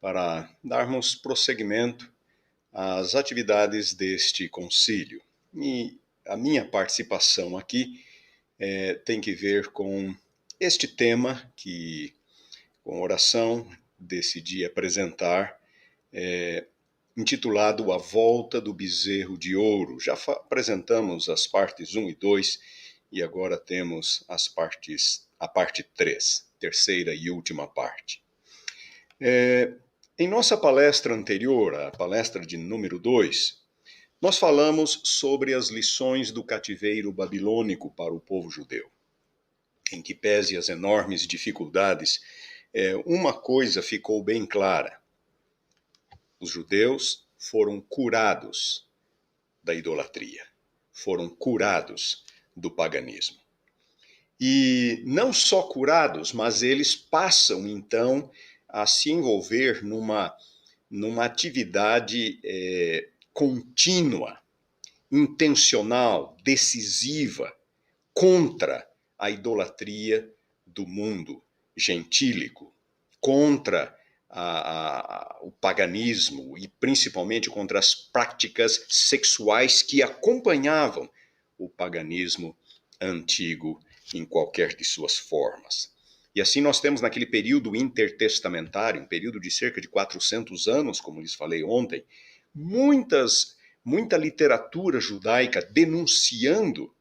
para darmos prosseguimento às atividades deste concílio. E a minha participação aqui tem que ver com este tema que, com oração, decidi apresentar, intitulado A Volta do Bezerro de Ouro. Já apresentamos as partes 1 e 2 e agora temos a parte 3, terceira e última parte. Em nossa palestra anterior, a palestra de número 2, nós falamos sobre as lições do cativeiro babilônico para o povo judeu. Em que pese as enormes dificuldades, uma coisa ficou bem clara: os judeus foram curados da idolatria, foram curados do paganismo. E não só curados, mas eles passam então a se envolver numa atividade contínua, intencional, decisiva, contra a idolatria do mundo gentílico, contra o paganismo e principalmente contra as práticas sexuais que acompanhavam o paganismo antigo em qualquer de suas formas. E assim nós temos naquele período intertestamentário, um período de cerca de 400 anos, como lhes falei ontem, muita literatura judaica denunciando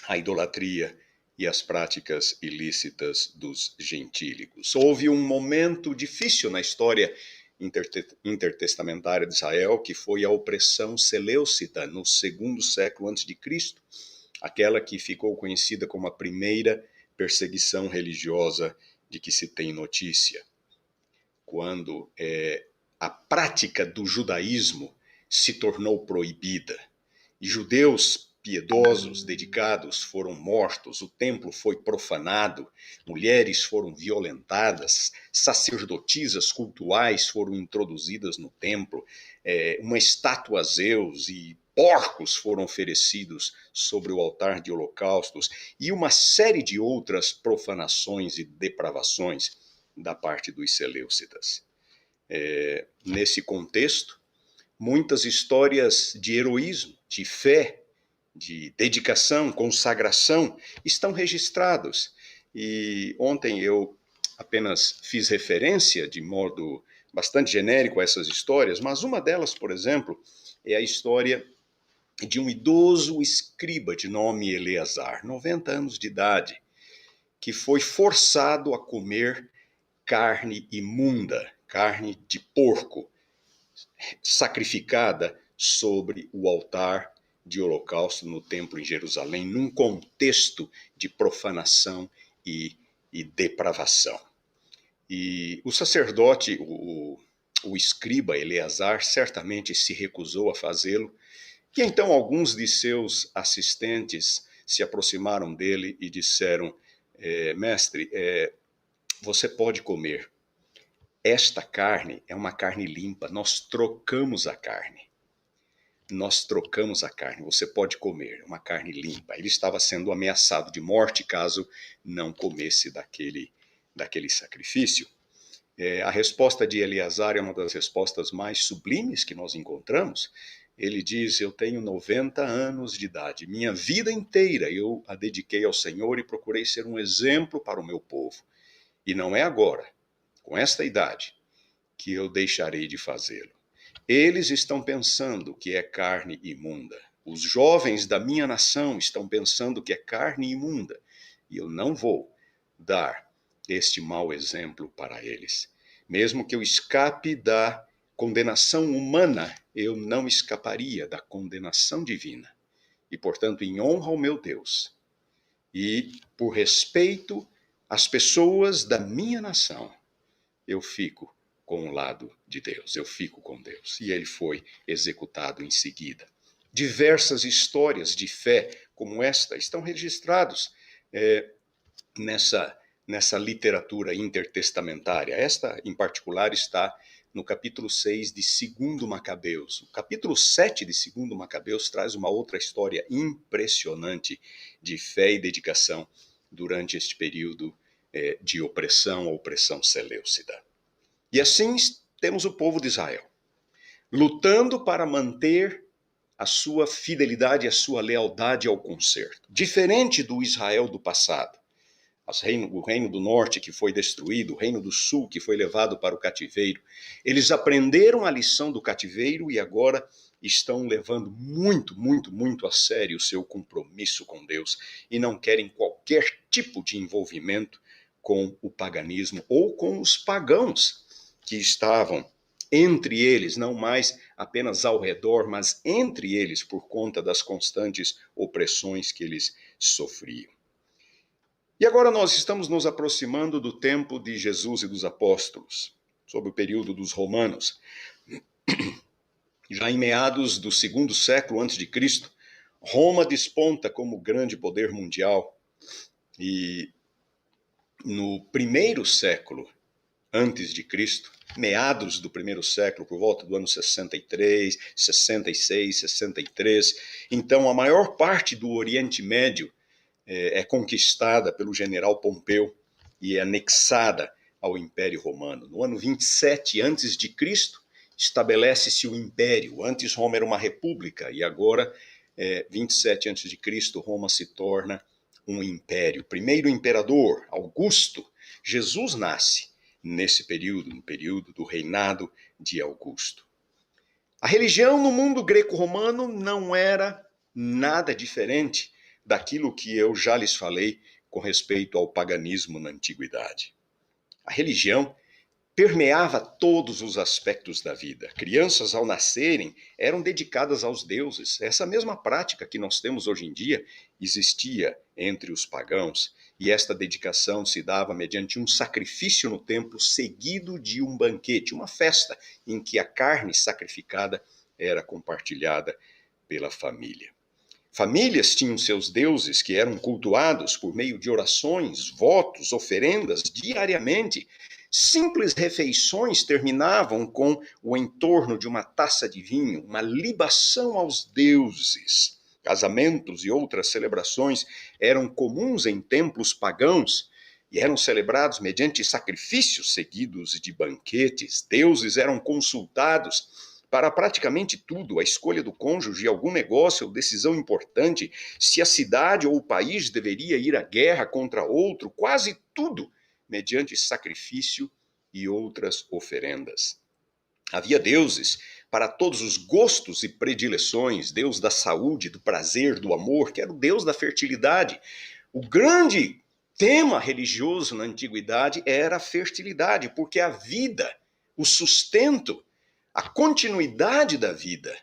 a idolatria e as práticas ilícitas dos gentílicos. Houve um momento difícil na história intertestamentária de Israel, que foi a opressão seleucida no 2º século a.C., aquela que ficou conhecida como a primeira perseguição religiosa de que se tem notícia, quando a prática do judaísmo se tornou proibida e judeus piedosos, dedicados, foram mortos, o templo foi profanado, mulheres foram violentadas, sacerdotisas cultuais foram introduzidas no templo, uma estátua a Zeus e porcos foram oferecidos sobre o altar de holocaustos e uma série de outras profanações e depravações da parte dos seleucidas. Nesse contexto, muitas histórias de heroísmo, de fé, de dedicação, consagração, estão registrados. E ontem eu apenas fiz referência de modo bastante genérico a essas histórias, mas uma delas, por exemplo, é a história de um idoso escriba de nome Eleazar, 90 anos de idade, que foi forçado a comer carne imunda, carne de porco, sacrificada sobre o altar de holocausto no templo em Jerusalém, num contexto de profanação e depravação. E o sacerdote, o escriba Eleazar, certamente se recusou a fazê-lo, e então alguns de seus assistentes se aproximaram dele e disseram: mestre, você pode comer. Esta carne é uma carne limpa, nós trocamos a carne. Você pode comer, uma carne limpa. Ele estava sendo ameaçado de morte caso não comesse daquele sacrifício. A resposta de Eleazar é uma das respostas mais sublimes que nós encontramos. Ele diz: eu tenho 90 anos de idade, minha vida inteira eu a dediquei ao Senhor e procurei ser um exemplo para o meu povo. E não é agora, com esta idade, que eu deixarei de fazê-lo. Eles estão pensando que é carne imunda. Os jovens da minha nação estão pensando que é carne imunda. E eu não vou dar este mau exemplo para eles. Mesmo que eu escape da condenação humana, eu não escaparia da condenação divina. E, portanto, em honra ao meu Deus e por respeito às pessoas da minha nação, eu fico com o lado de Deus, eu fico com Deus. E ele foi executado em seguida. Diversas histórias de fé como esta estão registradas nessa literatura intertestamentária. Esta, em particular, está no capítulo 6 de 2 Macabeus. O capítulo 7 de 2 Macabeus traz uma outra história impressionante de fé e dedicação durante este período de opressão, a opressão seleucida. E assim temos o povo de Israel, lutando para manter a sua fidelidade, a sua lealdade ao concerto. Diferente do Israel do passado. O reino do norte que foi destruído, o reino do sul que foi levado para o cativeiro. Eles aprenderam a lição do cativeiro e agora estão levando muito a sério o seu compromisso com Deus e não querem qualquer tipo de envolvimento com o paganismo ou com os pagãos que estavam entre eles, não mais apenas ao redor, mas entre eles por conta das constantes opressões que eles sofriam. E agora nós estamos nos aproximando do tempo de Jesus e dos apóstolos, sob o período dos romanos. Já em meados do 2º século a.C., Roma desponta como grande poder mundial. E no 1º século antes de Cristo, meados do 1º século, por volta do ano 63, 66, 63, então a maior parte do Oriente Médio é conquistada pelo general Pompeu e é anexada ao Império Romano. No ano 27 a.C., estabelece-se o Império. Antes Roma era uma república e agora, 27 a.C., Roma se torna um império. Primeiro imperador, Augusto. Jesus nasce nesse período, no período do reinado de Augusto. A religião no mundo greco-romano não era nada diferente daquilo que eu já lhes falei com respeito ao paganismo na antiguidade. A religião permeava todos os aspectos da vida. Crianças, ao nascerem, eram dedicadas aos deuses. Essa mesma prática que nós temos hoje em dia existia entre os pagãos, e esta dedicação se dava mediante um sacrifício no templo, seguido de um banquete, uma festa, em que a carne sacrificada era compartilhada pela família. Famílias tinham seus deuses que eram cultuados por meio de orações, votos, oferendas diariamente. Simples refeições terminavam com o entorno de uma taça de vinho, uma libação aos deuses. Casamentos e outras celebrações eram comuns em templos pagãos e eram celebrados mediante sacrifícios seguidos de banquetes. Deuses eram consultados para praticamente tudo, a escolha do cônjuge, algum negócio ou decisão importante, se a cidade ou o país deveria ir à guerra contra outro, quase tudo mediante sacrifício e outras oferendas. Havia deuses para todos os gostos e predileções, Deus da saúde, do prazer, do amor, que era o Deus da fertilidade. O grande tema religioso na antiguidade era a fertilidade, porque a vida, o sustento, a continuidade da vida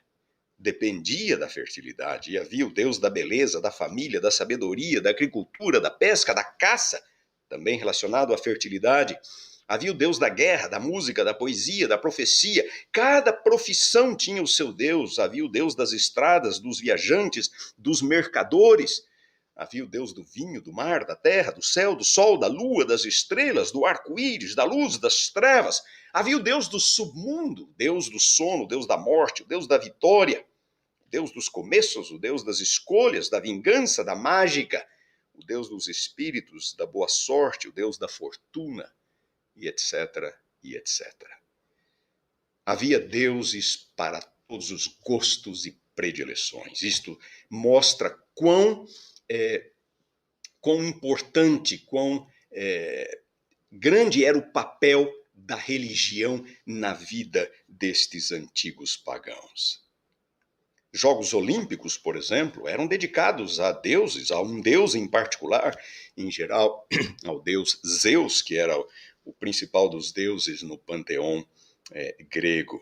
dependia da fertilidade. E havia o Deus da beleza, da família, da sabedoria, da agricultura, da pesca, da caça, também relacionado à fertilidade. Havia o Deus da guerra, da música, da poesia, da profecia. Cada profissão tinha o seu Deus. Havia o Deus das estradas, dos viajantes, dos mercadores. Havia o Deus do vinho, do mar, da terra, do céu, do sol, da lua, das estrelas, do arco-íris, da luz, das trevas. Havia o Deus do submundo, Deus do sono, Deus da morte, o Deus da vitória, o Deus dos começos, o Deus das escolhas, da vingança, da mágica, o Deus dos espíritos, da boa sorte, o Deus da fortuna, e etc, e etc. Havia deuses para todos os gostos e predileções. Isto mostra quão importante, quão grande era o papel da religião na vida destes antigos pagãos. Jogos Olímpicos, por exemplo, eram dedicados a deuses, a um deus em particular, em geral ao deus Zeus, que era o principal dos deuses no panteão grego.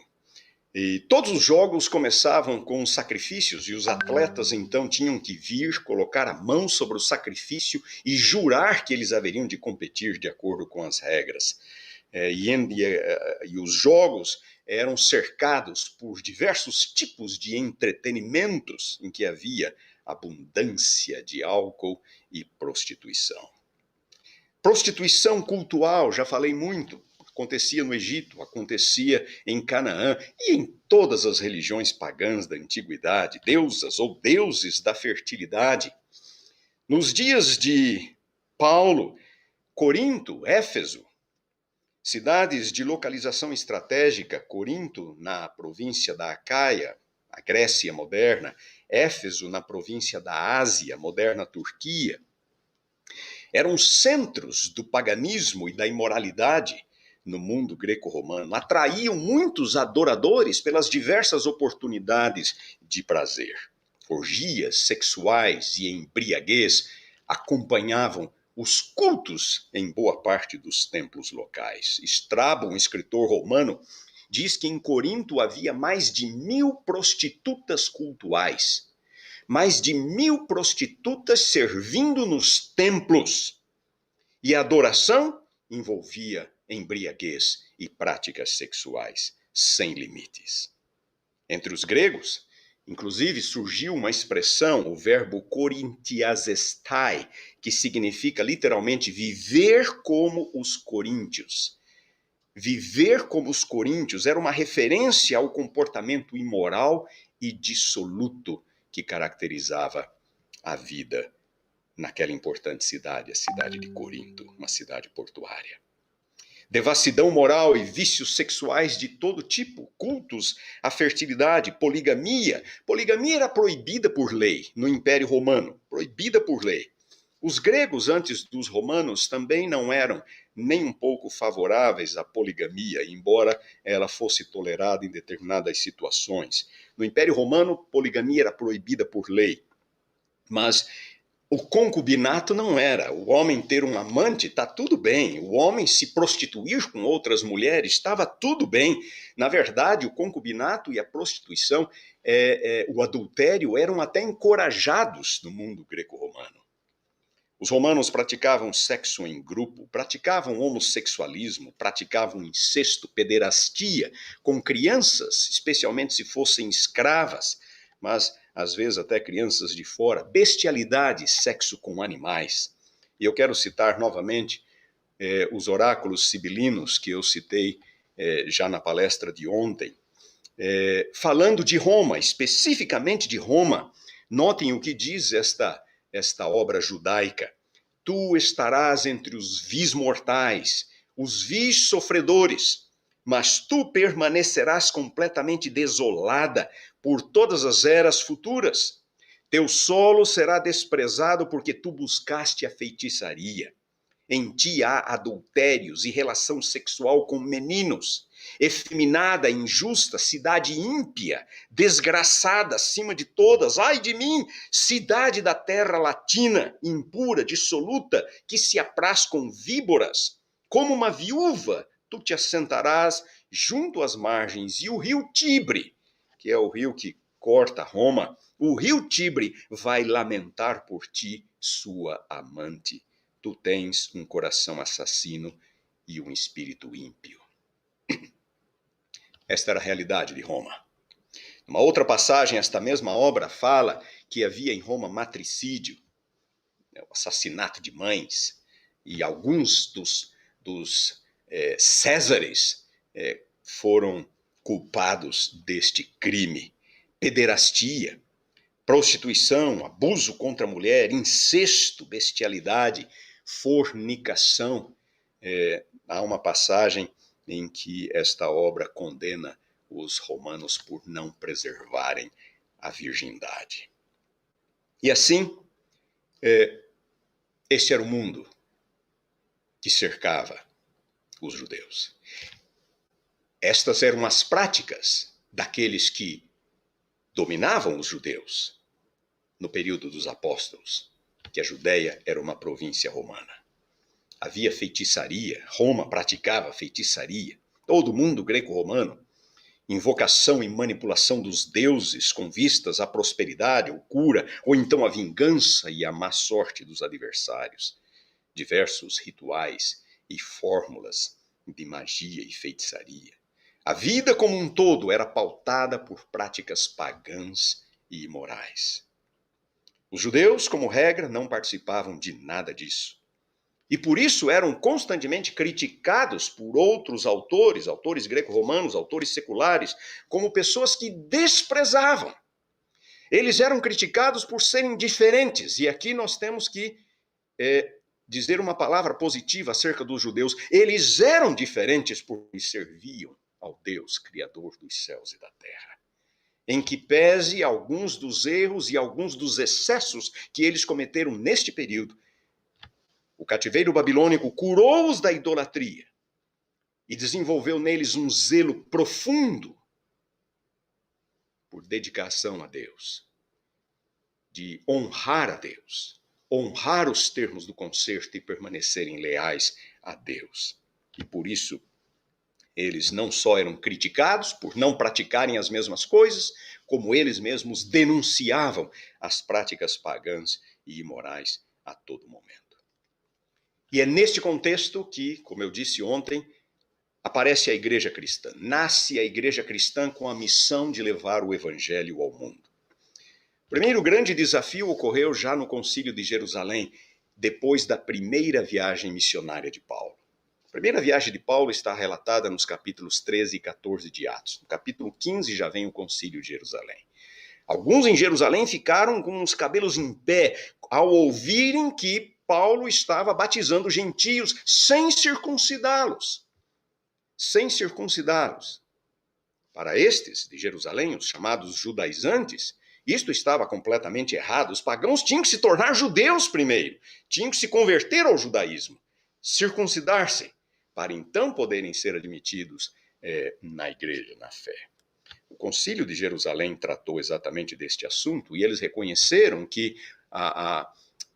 E todos os jogos começavam com sacrifícios e os atletas então tinham que vir, colocar a mão sobre o sacrifício e jurar que eles haveriam de competir de acordo com as regras. E os jogos eram cercados por diversos tipos de entretenimentos em que havia abundância de álcool e prostituição. Prostituição cultural, já falei muito. Acontecia no Egito, acontecia em Canaã e em todas as religiões pagãs da antiguidade, deusas ou deuses da fertilidade. Nos dias de Paulo, Corinto, Éfeso, cidades de localização estratégica, Corinto na província da Acaia, a Grécia moderna, Éfeso na província da Ásia, moderna Turquia, eram centros do paganismo e da imoralidade no mundo greco-romano, atraíam muitos adoradores pelas diversas oportunidades de prazer. Orgias sexuais e embriaguez acompanhavam os cultos em boa parte dos templos locais. Estrabo, um escritor romano, diz que em Corinto havia mais de 1000 prostitutas cultuais. Mais de 1000 prostitutas servindo nos templos. E a adoração envolvia embriaguez e práticas sexuais sem limites. Entre os gregos, inclusive, surgiu uma expressão, o verbo korintiazestai, que significa literalmente viver como os coríntios. Viver como os coríntios era uma referência ao comportamento imoral e dissoluto que caracterizava a vida naquela importante cidade, a cidade de Corinto, uma cidade portuária. Devassidão moral e vícios sexuais de todo tipo, cultos à fertilidade, poligamia. Poligamia era proibida por lei no Império Romano, proibida por lei. Os gregos, antes dos romanos, também não eram nem um pouco favoráveis à poligamia, embora ela fosse tolerada em determinadas situações. No Império Romano, poligamia era proibida por lei, mas o concubinato não era. O homem ter um amante, está tudo bem. O homem se prostituir com outras mulheres, estava tudo bem. Na verdade, o concubinato e a prostituição, o adultério, eram até encorajados no mundo greco-romano. Os romanos praticavam sexo em grupo, praticavam homossexualismo, praticavam incesto, pederastia com crianças, especialmente se fossem escravas, mas às vezes até crianças de fora, bestialidade, sexo com animais. E eu quero citar novamente os oráculos sibilinos que eu citei já na palestra de ontem, falando de Roma, especificamente de Roma. Notem o que diz esta obra judaica. Tu estarás entre os vis mortais, os vis sofredores, mas tu permanecerás completamente desolada por todas as eras futuras. Teu solo será desprezado porque tu buscaste a feitiçaria. Em ti há adultérios e relação sexual com meninos. Efeminada, injusta, cidade ímpia, desgraçada acima de todas, ai de mim, cidade da terra latina, impura, dissoluta, que se apraz com víboras. Como uma viúva, tu te assentarás junto às margens, e o rio Tibre, que é o rio que corta Roma, o rio Tibre vai lamentar por ti, sua amante. Tu tens um coração assassino e um espírito ímpio. Esta era a realidade de Roma. Uma outra passagem, esta mesma obra fala que havia em Roma matricídio, o assassinato de mães, e alguns dos Césares foram culpados deste crime. Pederastia, prostituição, abuso contra a mulher, incesto, bestialidade, fornicação. Há uma passagem em que esta obra condena os romanos por não preservarem a virgindade. E assim, este era o mundo que cercava os judeus. Estas eram as práticas daqueles que dominavam os judeus no período dos apóstolos, que a Judéia era uma província romana. Havia feitiçaria, Roma praticava feitiçaria, todo mundo greco-romano, invocação e manipulação dos deuses com vistas à prosperidade ou cura, ou então à vingança e à má sorte dos adversários. Diversos rituais e fórmulas de magia e feitiçaria. A vida como um todo era pautada por práticas pagãs e imorais. Os judeus, como regra, não participavam de nada disso. E por isso eram constantemente criticados por outros autores greco-romanos, autores seculares, como pessoas que desprezavam. Eles eram criticados por serem diferentes. E aqui nós temos que dizer uma palavra positiva acerca dos judeus. Eles eram diferentes porque serviam ao Deus Criador dos céus e da terra. Em que pese alguns dos erros e alguns dos excessos que eles cometeram neste período, o cativeiro babilônico curou-os da idolatria e desenvolveu neles um zelo profundo por dedicação a Deus, de honrar a Deus, honrar os termos do concerto e permanecerem leais a Deus. E por isso, eles não só eram criticados por não praticarem as mesmas coisas, como eles mesmos denunciavam as práticas pagãs e imorais a todo momento. E é neste contexto que, como eu disse ontem, aparece a igreja cristã. Nasce a igreja cristã com a missão de levar o evangelho ao mundo. O primeiro grande desafio ocorreu já no Concílio de Jerusalém, depois da primeira viagem missionária de Paulo. A primeira viagem de Paulo está relatada nos capítulos 13 e 14 de Atos. No capítulo 15 já vem o Concílio de Jerusalém. Alguns em Jerusalém ficaram com os cabelos em pé ao ouvirem que Paulo estava batizando gentios sem circuncidá-los. Sem circuncidá-los. Para estes de Jerusalém, os chamados judaizantes, isto estava completamente errado. Os pagãos tinham que se tornar judeus primeiro, tinham que se converter ao judaísmo, circuncidar-se, para então poderem ser admitidos na igreja, na fé. O Concílio de Jerusalém tratou exatamente deste assunto e eles reconheceram que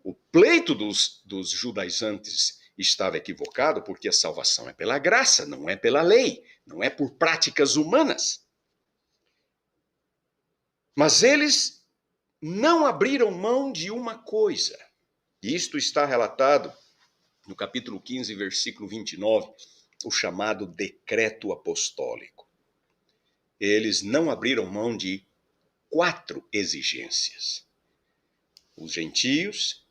o pleito dos judaizantes estava equivocado porque a salvação é pela graça, não é pela lei, não é por práticas humanas. Mas eles não abriram mão de uma coisa. E isto está relatado no capítulo 15, versículo 29, o chamado decreto apostólico. Eles não abriram mão de 4 exigências. Os gentios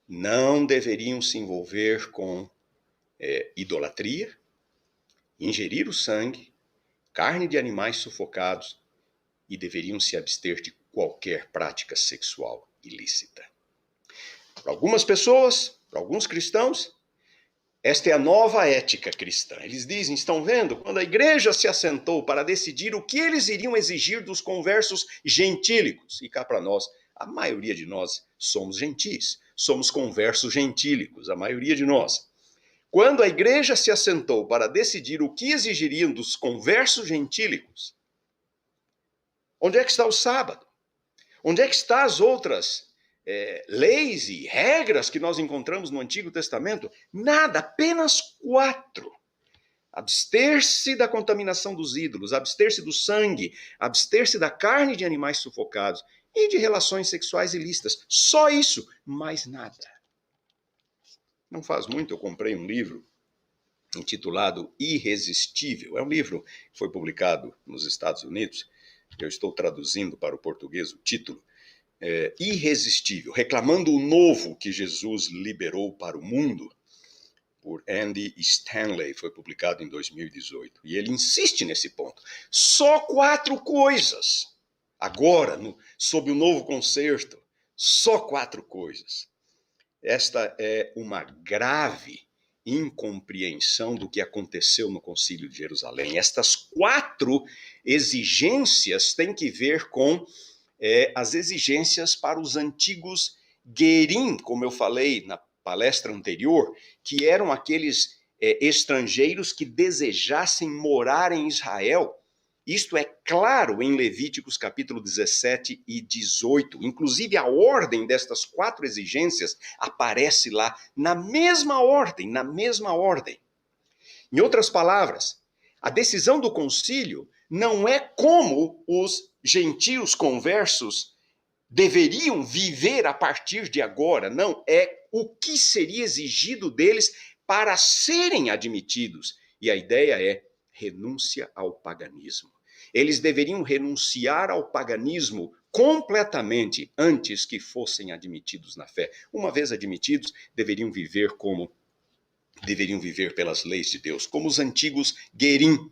não deveriam se envolver com idolatria, ingerir o sangue, carne de animais sufocados e deveriam se abster de qualquer prática sexual ilícita. Para algumas pessoas, para alguns cristãos, esta é a nova ética cristã. Eles dizem, estão vendo? Quando a igreja se assentou para decidir o que eles iriam exigir dos conversos gentílicos, e cá para nós, a maioria de nós somos gentis, somos conversos gentílicos, a maioria de nós. Quando a igreja se assentou para decidir o que exigiriam dos conversos gentílicos, onde é que está o sábado? Onde é que estão as outras leis e regras que nós encontramos no Antigo Testamento? Nada, apenas 4. Abster-se da contaminação dos ídolos, abster-se do sangue, abster-se da carne de animais sufocados e de relações sexuais ilícitas. Só isso, mais nada. Não faz muito eu comprei um livro intitulado Irresistível. É um livro que foi publicado nos Estados Unidos. Eu estou traduzindo para o português o título. Irresistível, reclamando o novo que Jesus liberou para o mundo, por Andy Stanley, foi publicado em 2018. E ele insiste nesse ponto. Só 4 coisas. Agora, sob o novo concerto, só 4 coisas. Esta é uma grave incompreensão do que aconteceu no Concílio de Jerusalém. Estas 4 exigências têm que ver com as exigências para os antigos Gerim, como eu falei na palestra anterior, que eram aqueles estrangeiros que desejassem morar em Israel. Isto é claro em Levíticos capítulo 17 e 18. Inclusive a ordem destas 4 exigências aparece lá na mesma ordem, Em outras palavras, a decisão do concílio não é como os gentios conversos deveriam viver a partir de agora, não, é o que seria exigido deles para serem admitidos. E a ideia é renúncia ao paganismo. Eles deveriam renunciar ao paganismo completamente antes que fossem admitidos na fé. Uma vez admitidos, deveriam viver pelas leis de Deus, como os antigos Gerim,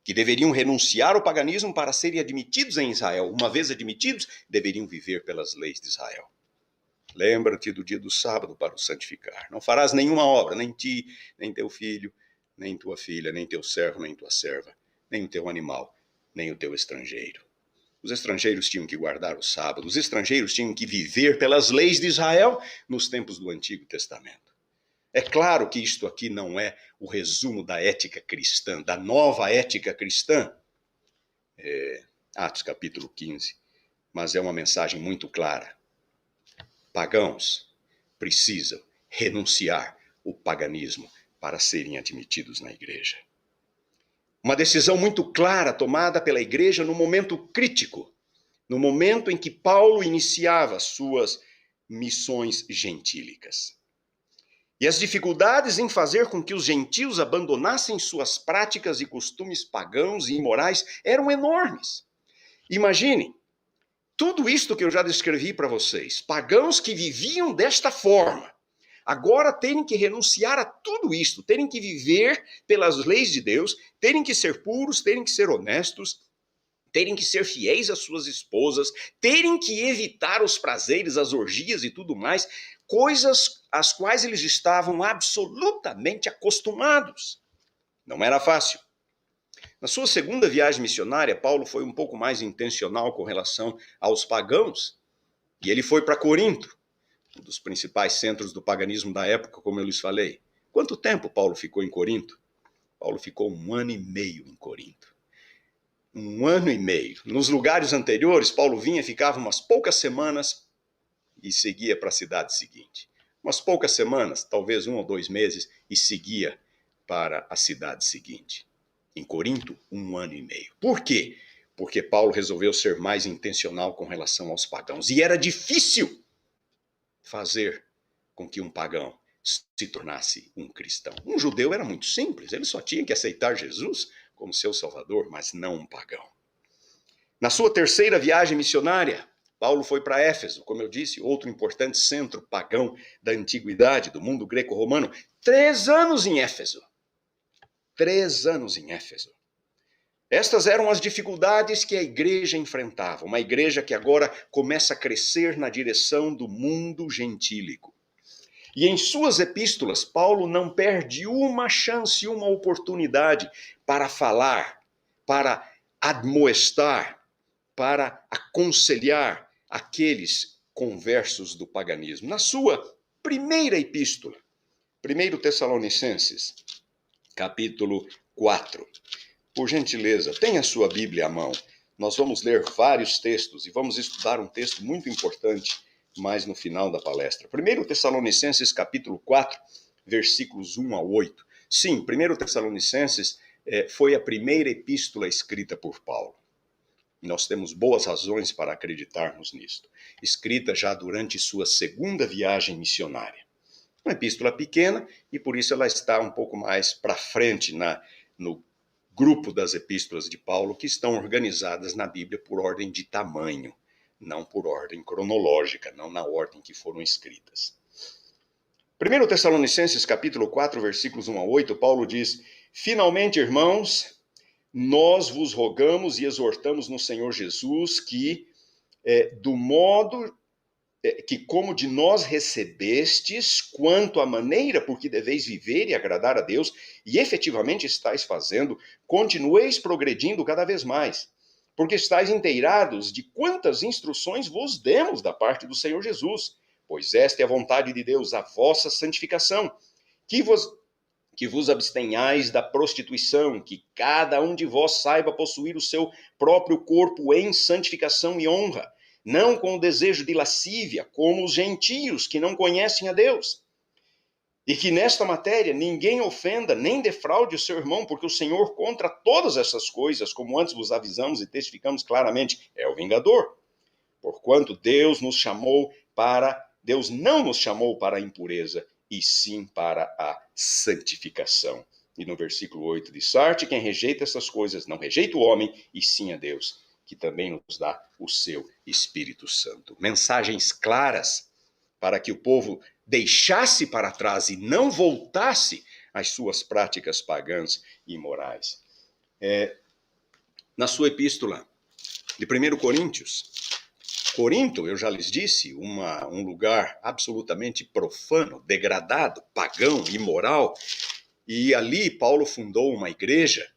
que deveriam renunciar ao paganismo para serem admitidos em Israel. Uma vez admitidos, deveriam viver pelas leis de Israel. Lembra-te do dia do sábado para o santificar. Não farás nenhuma obra, nem ti, nem teu filho, nem tua filha, nem teu servo, nem tua serva, nem o teu animal, nem o teu estrangeiro. Os estrangeiros tinham que guardar o sábado, os estrangeiros tinham que viver pelas leis de Israel nos tempos do Antigo Testamento. É claro que isto aqui não é o resumo da ética cristã, da nova ética cristã, Atos capítulo 15, mas é uma mensagem muito clara. Pagãos precisam renunciar o paganismo para serem admitidos na igreja. Uma decisão muito clara tomada pela igreja no momento crítico, no momento em que Paulo iniciava suas missões gentílicas. E as dificuldades em fazer com que os gentios abandonassem suas práticas e costumes pagãos e imorais eram enormes. Imagine, tudo isto que eu já descrevi para vocês, pagãos que viviam desta forma, agora terem que renunciar a tudo isto, terem que viver pelas leis de Deus, terem que ser puros, terem que ser honestos, terem que ser fiéis às suas esposas, terem que evitar os prazeres, as orgias e tudo mais, coisas às quais eles estavam absolutamente acostumados. Não era fácil. Na sua segunda viagem missionária, Paulo foi um pouco mais intencional com relação aos pagãos, e ele foi para Corinto, um dos principais centros do paganismo da época, como eu lhes falei. Quanto tempo Paulo ficou em Corinto? Paulo ficou 1 ano e meio em Corinto. 1 ano e meio. Nos lugares anteriores, Paulo vinha, ficava umas poucas semanas e seguia para a cidade seguinte. Umas poucas semanas, talvez 1 ou 2 meses, e seguia para a cidade seguinte. Em Corinto, 1 ano e meio. Por quê? Porque Paulo resolveu ser mais intencional com relação aos pagãos. E era difícil fazer com que um pagão se tornasse um cristão. Um judeu era muito simples, ele só tinha que aceitar Jesus como seu salvador, mas não um pagão. Na sua terceira viagem missionária, Paulo foi para Éfeso, como eu disse, outro importante centro pagão da antiguidade, do mundo greco-romano. 3 anos em Éfeso. 3 anos em Éfeso. Estas eram as dificuldades que a igreja enfrentava, uma igreja que agora começa a crescer na direção do mundo gentílico. E em suas epístolas, Paulo não perde uma chance, uma oportunidade para falar, para admoestar, para aconselhar aqueles conversos do paganismo. Na sua primeira epístola, 1 Tessalonicenses, capítulo 4. Por gentileza, tenha a sua Bíblia à mão. Nós vamos ler vários textos e vamos estudar um texto muito importante mais no final da palestra. 1 Tessalonicenses, capítulo 4, versículos 1 a 8. Sim, 1 Tessalonicenses foi a primeira epístola escrita por Paulo. Nós temos boas razões para acreditarmos nisto. Escrita já durante sua segunda viagem missionária. Uma epístola pequena e por isso ela está um pouco mais para frente no grupo das epístolas de Paulo que estão organizadas na Bíblia por ordem de tamanho, não por ordem cronológica, não na ordem que foram escritas. 1 Tessalonicenses capítulo 4, versículos 1 a 8, Paulo diz: finalmente, irmãos, nós vos rogamos e exortamos no Senhor Jesus que, do modo que como de nós recebestes, quanto à maneira por que deveis viver e agradar a Deus, e efetivamente estáis fazendo, continueis progredindo cada vez mais, porque estáis inteirados de quantas instruções vos demos da parte do Senhor Jesus, pois esta é a vontade de Deus, a vossa santificação, que vos abstenhais da prostituição, que cada um de vós saiba possuir o seu próprio corpo em santificação e honra, não com o desejo de lascívia, como os gentios que não conhecem a Deus. E que nesta matéria ninguém ofenda nem defraude o seu irmão, porque o Senhor contra todas essas coisas, como antes vos avisamos e testificamos claramente, é o vingador. Porquanto Deus não nos chamou para a impureza, e sim para a santificação. E no versículo 8 diz: sorte quem rejeita essas coisas, não rejeita o homem, e sim a Deus, que também nos dá o seu Espírito Santo. Mensagens claras para que o povo deixasse para trás e não voltasse às suas práticas pagãs e imorais. Na sua epístola de 1 Coríntios, Corinto, eu já lhes disse, um lugar absolutamente profano, degradado, pagão, imoral. E ali Paulo fundou uma igreja,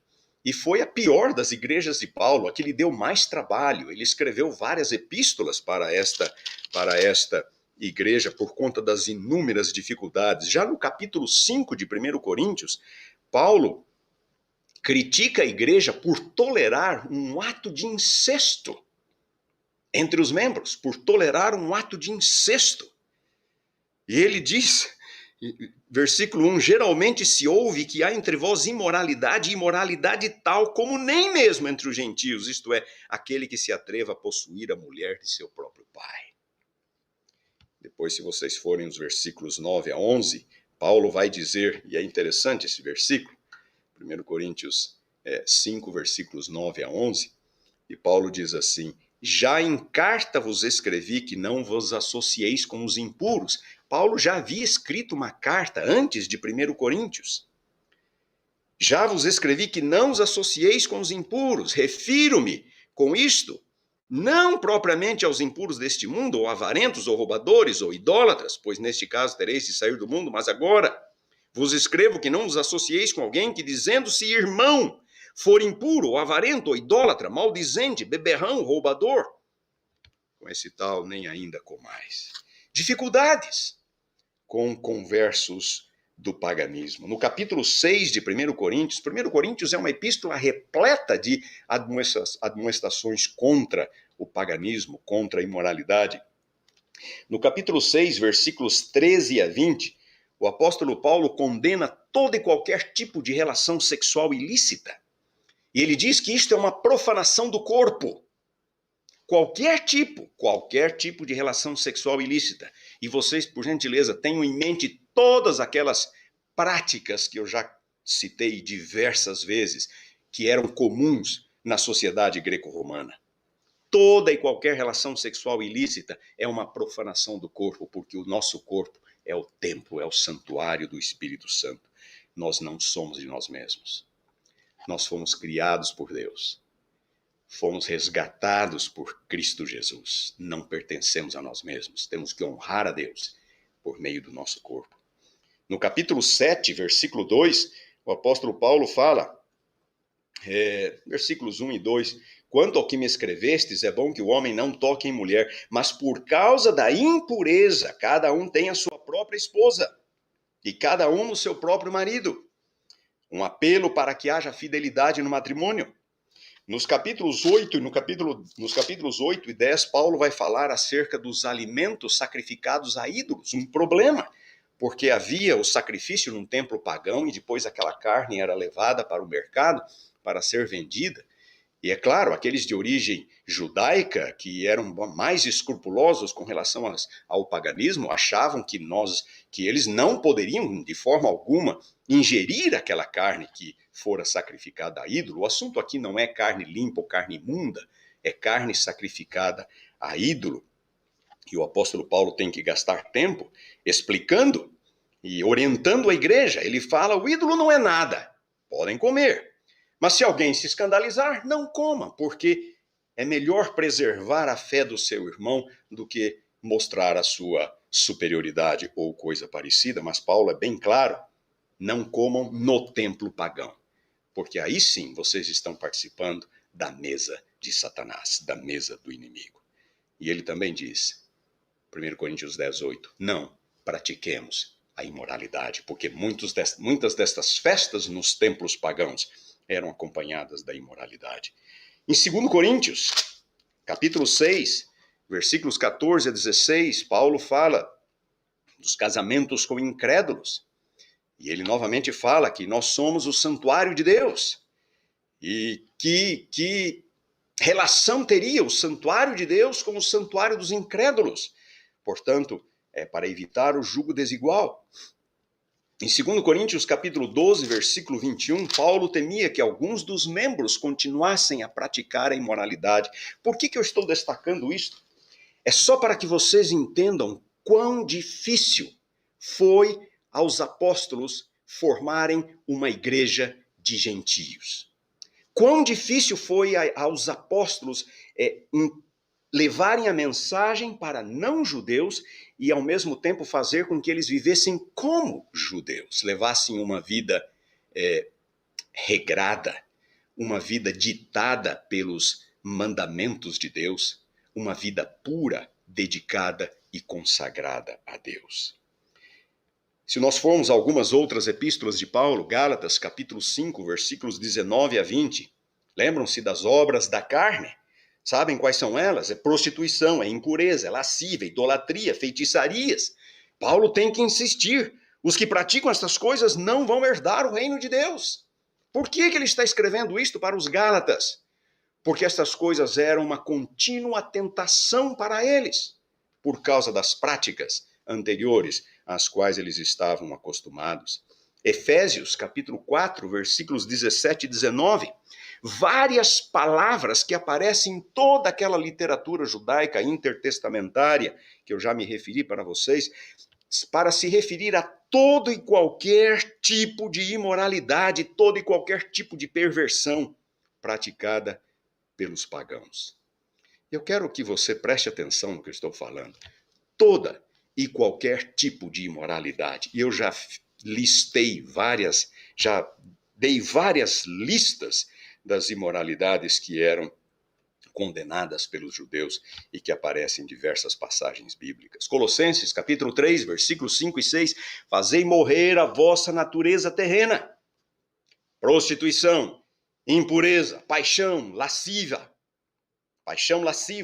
e foi a pior das igrejas de Paulo, a que lhe deu mais trabalho. Ele escreveu várias epístolas para esta igreja por conta das inúmeras dificuldades. Já no capítulo 5 de 1 Coríntios, Paulo critica a igreja por tolerar um ato de incesto entre os membros, por tolerar um ato de incesto. E ele diz, versículo 1, geralmente se ouve que há entre vós imoralidade, e imoralidade tal como nem mesmo entre os gentios, isto é, aquele que se atreva a possuir a mulher de seu próprio pai. Depois, se vocês forem nos versículos 9 a 11, Paulo vai dizer, e é interessante esse versículo, 1 Coríntios 5, versículos 9 a 11, e Paulo diz assim: já em carta vos escrevi que não vos associeis com os impuros. Paulo já havia escrito uma carta antes de 1 Coríntios. Já vos escrevi que não os associeis com os impuros. Refiro-me com isto, não propriamente aos impuros deste mundo, ou avarentos, ou roubadores, ou idólatras, pois neste caso tereis de sair do mundo, mas agora vos escrevo que não vos associeis com alguém que, dizendo-se irmão, for impuro, ou avarento, ou idólatra, maldizente, beberrão, roubador, com esse tal nem ainda comais. Dificuldades com conversos do paganismo. No capítulo 6 de 1 Coríntios é uma epístola repleta de admoestações contra o paganismo, contra a imoralidade. No capítulo 6, versículos 13 a 20, o apóstolo Paulo condena todo e qualquer tipo de relação sexual ilícita. E ele diz que isto é uma profanação do corpo. Qualquer tipo de relação sexual ilícita. E vocês, por gentileza, tenham em mente todas aquelas práticas que eu já citei diversas vezes, que eram comuns na sociedade greco-romana. Toda e qualquer relação sexual ilícita é uma profanação do corpo, porque o nosso corpo é o templo, é o santuário do Espírito Santo. Nós não somos de nós mesmos. Nós fomos criados por Deus. Fomos resgatados por Cristo Jesus. Não pertencemos a nós mesmos. Temos que honrar a Deus por meio do nosso corpo. No capítulo 7, versículo 2, o apóstolo Paulo fala, versículos 1 e 2, quanto ao que me escrevestes, é bom que o homem não toque em mulher, mas por causa da impureza, cada um tem a sua própria esposa, e cada um o seu próprio marido. Um apelo para que haja fidelidade no matrimônio. Nos capítulos 8 e 10, Paulo vai falar acerca dos alimentos sacrificados a ídolos, um problema, porque havia o sacrifício num templo pagão e depois aquela carne era levada para o mercado para ser vendida. E é claro, aqueles de origem judaica, que eram mais escrupulosos com relação ao paganismo, achavam que eles não poderiam, de forma alguma, ingerir aquela carne que fora sacrificada a ídolo. O assunto aqui não é carne limpa ou carne imunda, é carne sacrificada a ídolo. E o apóstolo Paulo tem que gastar tempo explicando e orientando a igreja. Ele fala, o ídolo não é nada, podem comer. Mas se alguém se escandalizar, não coma, porque é melhor preservar a fé do seu irmão do que mostrar a sua superioridade ou coisa parecida. Mas Paulo é bem claro, não comam no templo pagão, porque aí sim vocês estão participando da mesa de Satanás, da mesa do inimigo. E ele também diz, 1 Coríntios 10:8, não pratiquemos a imoralidade, porque muitas destas festas nos templos pagãos eram acompanhadas da imoralidade. Em 2 Coríntios, capítulo 6, versículos 14 a 16, Paulo fala dos casamentos com incrédulos. E ele novamente fala que nós somos o santuário de Deus. E que relação teria o santuário de Deus com o santuário dos incrédulos? Portanto, é para evitar o jugo desigual. Em 2 Coríntios capítulo 12, versículo 21, Paulo temia que alguns dos membros continuassem a praticar a imoralidade. Por que eu estou destacando isso? É só para que vocês entendam quão difícil foi aos apóstolos formarem uma igreja de gentios. Quão difícil foi aos apóstolos levarem a mensagem para não-judeus e, ao mesmo tempo, fazer com que eles vivessem como judeus, levassem uma vida regrada, uma vida ditada pelos mandamentos de Deus, uma vida pura, dedicada e consagrada a Deus. Se nós formos a algumas outras epístolas de Paulo, Gálatas, capítulo 5, versículos 19 a 20, lembram-se das obras da carne? Sabem quais são elas? É prostituição, é impureza, é lascívia, idolatria, feitiçarias. Paulo tem que insistir. Os que praticam essas coisas não vão herdar o reino de Deus. Por que ele está escrevendo isto para os Gálatas? Porque essas coisas eram uma contínua tentação para eles, por causa das práticas anteriores às quais eles estavam acostumados. Efésios, capítulo 4, versículos 17 e 19. Várias palavras que aparecem em toda aquela literatura judaica intertestamentária, que eu já me referi para vocês, para se referir a todo e qualquer tipo de imoralidade, todo e qualquer tipo de perversão praticada pelos pagãos. Eu quero que você preste atenção no que eu estou falando. Toda e qualquer tipo de imoralidade. E eu já dei várias listas das imoralidades que eram condenadas pelos judeus e que aparecem em diversas passagens bíblicas. Colossenses, capítulo 3, versículos 5 e 6, fazei morrer a vossa natureza terrena. Prostituição, impureza, paixão lasciva,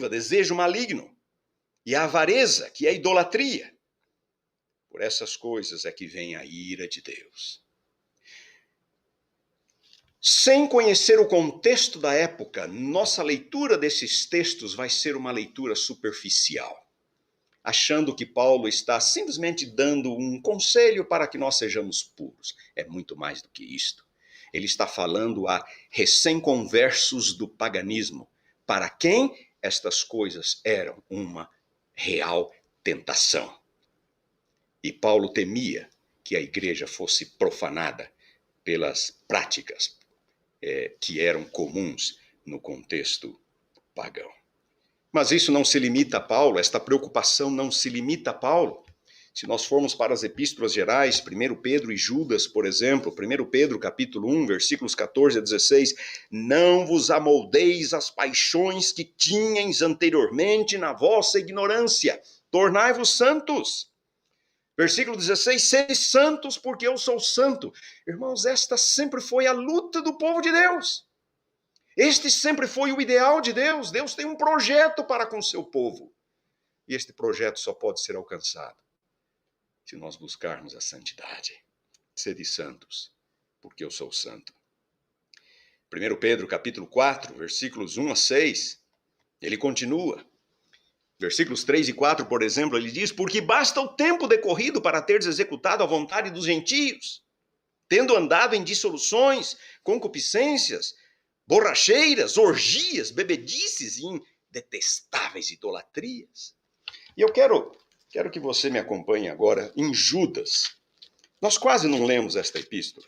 desejo maligno e a avareza, que é a idolatria. Por essas coisas é que vem a ira de Deus. Sem conhecer o contexto da época, nossa leitura desses textos vai ser uma leitura superficial, achando que Paulo está simplesmente dando um conselho para que nós sejamos puros. É muito mais do que isto. Ele está falando a recém-conversos do paganismo, para quem estas coisas eram uma real tentação. E Paulo temia que a igreja fosse profanada pelas práticas que eram comuns no contexto pagão. Mas isso não se limita a Paulo, esta preocupação não se limita a Paulo. Se nós formos para as epístolas gerais, 1 Pedro e Judas, por exemplo, 1 Pedro capítulo 1, versículos 14 a 16, não vos amoldeis as paixões que tinhais anteriormente na vossa ignorância, tornai-vos santos. Versículo 16, sede santos porque eu sou santo. Irmãos, esta sempre foi a luta do povo de Deus. Este sempre foi o ideal de Deus. Deus tem um projeto para com o seu povo. E este projeto só pode ser alcançado se nós buscarmos a santidade. Sede santos, porque eu sou santo. 1 Pedro capítulo 4, versículos 1 a 6, ele continua. Versículos 3 e 4, por exemplo, ele diz, porque basta o tempo decorrido para teres executado a vontade dos gentios, tendo andado em dissoluções, concupiscências, borracheiras, orgias, bebedices e em detestáveis idolatrias. E eu quero que você me acompanhe agora em Judas. Nós quase não lemos esta epístola.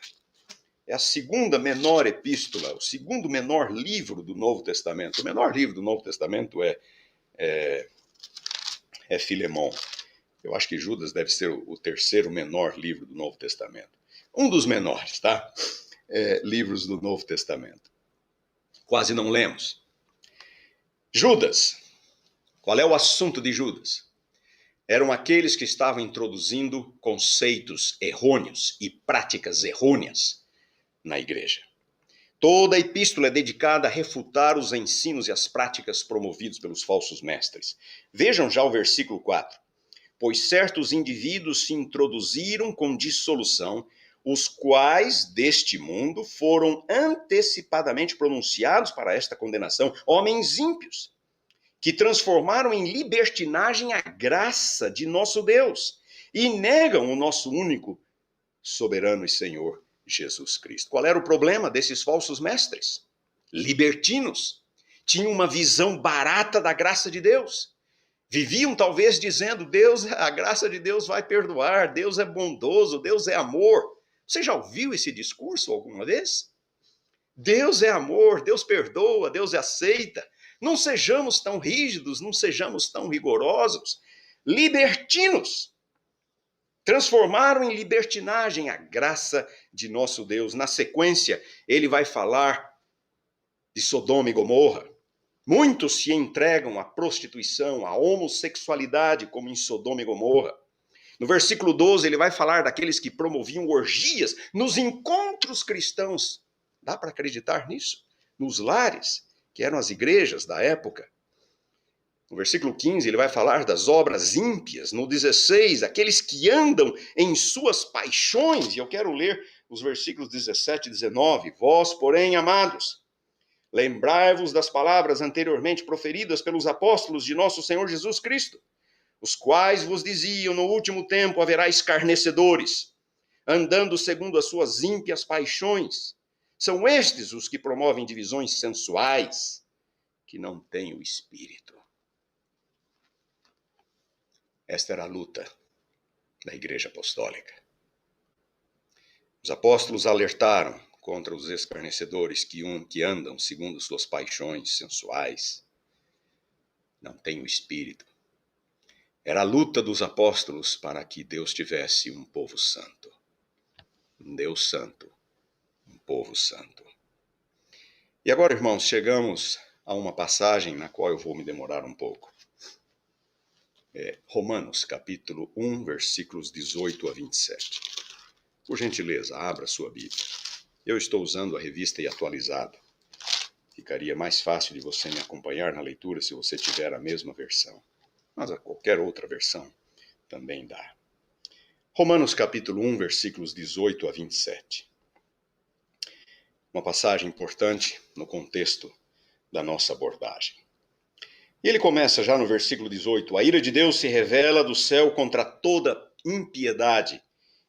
É a segunda menor epístola, o segundo menor livro do Novo Testamento. O menor livro do Novo Testamento é Filemão. Eu acho que Judas deve ser o terceiro menor livro do Novo Testamento. Um dos menores, tá? Livros do Novo Testamento. Quase não lemos. Judas. Qual é o assunto de Judas? Eram aqueles que estavam introduzindo conceitos errôneos e práticas errôneas na igreja. Toda a epístola é dedicada a refutar os ensinos e as práticas promovidos pelos falsos mestres. Vejam já o versículo 4. Pois certos indivíduos se introduziram com dissolução, os quais deste mundo foram antecipadamente pronunciados para esta condenação, homens ímpios, que transformaram em libertinagem a graça de nosso Deus e negam o nosso único soberano e Senhor Jesus Cristo. Qual era o problema desses falsos mestres? Libertinos. Tinham uma visão barata da graça de Deus. Viviam talvez dizendo, a graça de Deus vai perdoar, Deus é bondoso, Deus é amor. Você já ouviu esse discurso alguma vez? Deus é amor, Deus perdoa, Deus aceita. Não sejamos tão rígidos, não sejamos tão rigorosos. Libertinos. Transformaram em libertinagem a graça de nosso Deus. Na sequência, ele vai falar de Sodoma e Gomorra. Muitos se entregam à prostituição, à homossexualidade, como em Sodoma e Gomorra. No versículo 12, ele vai falar daqueles que promoviam orgias nos encontros cristãos. Dá para acreditar nisso? Nos lares, que eram as igrejas da época. No versículo 15, ele vai falar das obras ímpias. No 16, aqueles que andam em suas paixões. E eu quero ler os versículos 17 e 19. Vós, porém, amados, lembrai-vos das palavras anteriormente proferidas pelos apóstolos de nosso Senhor Jesus Cristo, os quais vos diziam, no último tempo haverá escarnecedores, andando segundo as suas ímpias paixões. São estes os que promovem divisões sensuais, que não têm o Espírito. Esta era a luta da Igreja Apostólica. Os apóstolos alertaram contra os escarnecedores que andam segundo suas paixões sensuais, não têm o Espírito. Era a luta dos apóstolos para que Deus tivesse um povo santo. Um Deus santo, um povo santo. E agora, irmãos, chegamos a uma passagem na qual eu vou me demorar um pouco. Romanos, capítulo 1, versículos 18 a 27. Por gentileza, abra sua Bíblia. Eu estou usando a revista e atualizada. Ficaria mais fácil de você me acompanhar na leitura se você tiver a mesma versão. Mas a qualquer outra versão também dá. Romanos, capítulo 1, versículos 18 a 27. Uma passagem importante no contexto da nossa abordagem. E ele começa já no versículo 18. A ira de Deus se revela do céu contra toda impiedade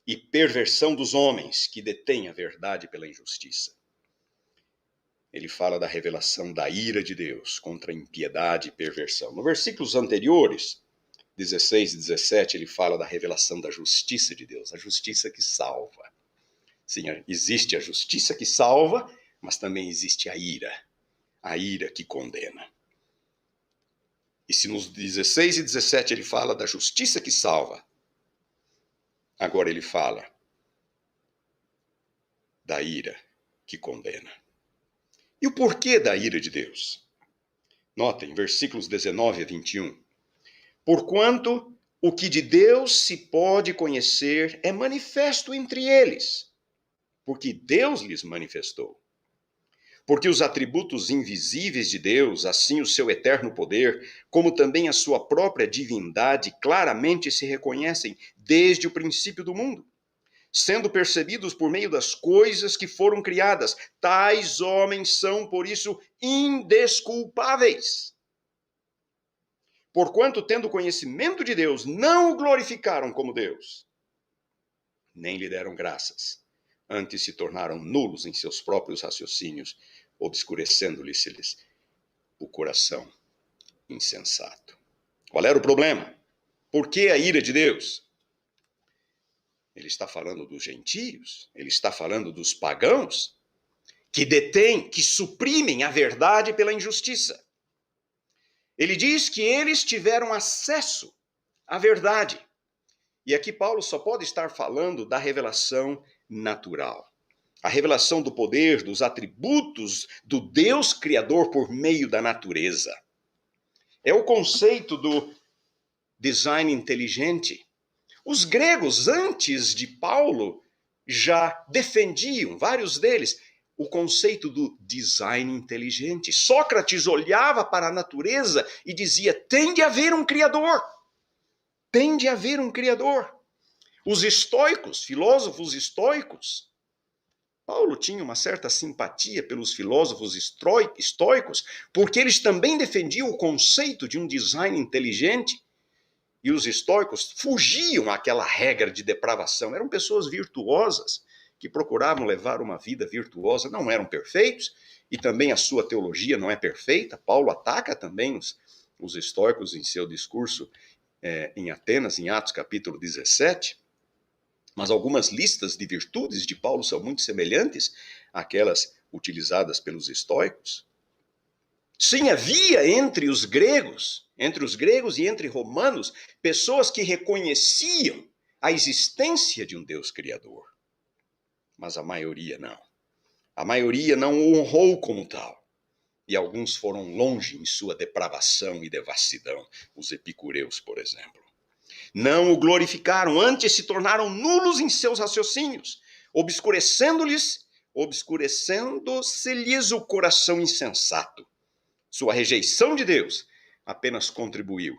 e perversão dos homens que detêm a verdade pela injustiça. Ele fala da revelação da ira de Deus contra a impiedade e perversão. Nos versículos anteriores, 16 e 17, ele fala da revelação da justiça de Deus, a justiça que salva. Sim, existe a justiça que salva, mas também existe a ira que condena. E se nos 16 e 17 ele fala da justiça que salva, agora ele fala da ira que condena. E o porquê da ira de Deus? Notem, versículos 19 a 21. Porquanto o que de Deus se pode conhecer é manifesto entre eles, porque Deus lhes manifestou. Porque os atributos invisíveis de Deus, assim o seu eterno poder, como também a sua própria divindade, claramente se reconhecem desde o princípio do mundo, sendo percebidos por meio das coisas que foram criadas. Tais homens são, por isso, indesculpáveis. Porquanto, tendo conhecimento de Deus, não o glorificaram como Deus, nem lhe deram graças. Antes se tornaram nulos em seus próprios raciocínios, obscurecendo-lhes o coração insensato. Qual era o problema? Por que a ira de Deus? Ele está falando dos gentios, ele está falando dos pagãos, que detêm, que suprimem a verdade pela injustiça. Ele diz que eles tiveram acesso à verdade. E aqui Paulo só pode estar falando da revelação natural. A revelação do poder, dos atributos do Deus Criador por meio da natureza. É o conceito do design inteligente. Os gregos, antes de Paulo, já defendiam, vários deles, o conceito do design inteligente. Sócrates olhava para a natureza e dizia, tem de haver um Criador. Tem de haver um Criador. Os estoicos, filósofos estoicos, Paulo tinha uma certa simpatia pelos filósofos estoicos, porque eles também defendiam o conceito de um design inteligente, e os estoicos fugiam àquela regra de depravação. Eram pessoas virtuosas, que procuravam levar uma vida virtuosa, não eram perfeitos, e também a sua teologia não é perfeita. Paulo ataca também os estoicos em seu discurso em Atenas, em Atos capítulo 17, mas algumas listas de virtudes de Paulo são muito semelhantes àquelas utilizadas pelos estoicos. Sim, havia entre os gregos e entre romanos, pessoas que reconheciam a existência de um Deus criador. Mas a maioria não. A maioria não o honrou como tal. E alguns foram longe em sua depravação e devassidão, os epicureus, por exemplo. Não o glorificaram, antes se tornaram nulos em seus raciocínios, obscurecendo-se-lhes o coração insensato. Sua rejeição de Deus apenas contribuiu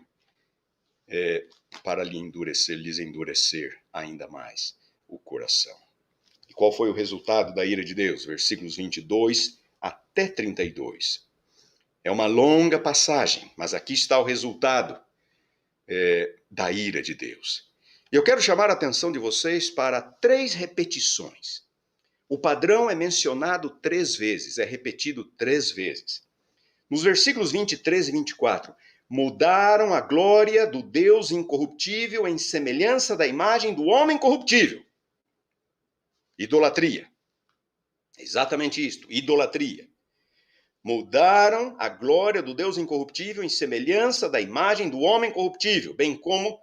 para lhes endurecer ainda mais o coração. E qual foi o resultado da ira de Deus? Versículos 22 até 32. É uma longa passagem, mas aqui está o resultado da ira de Deus. E eu quero chamar a atenção de vocês para 3 repetições. O padrão é mencionado 3 vezes, é repetido 3 vezes. Nos versículos 23 e 24, mudaram a glória do Deus incorruptível em semelhança da imagem do homem corruptível. Idolatria. Exatamente isto, idolatria. Mudaram a glória do Deus incorruptível em semelhança da imagem do homem corruptível, bem como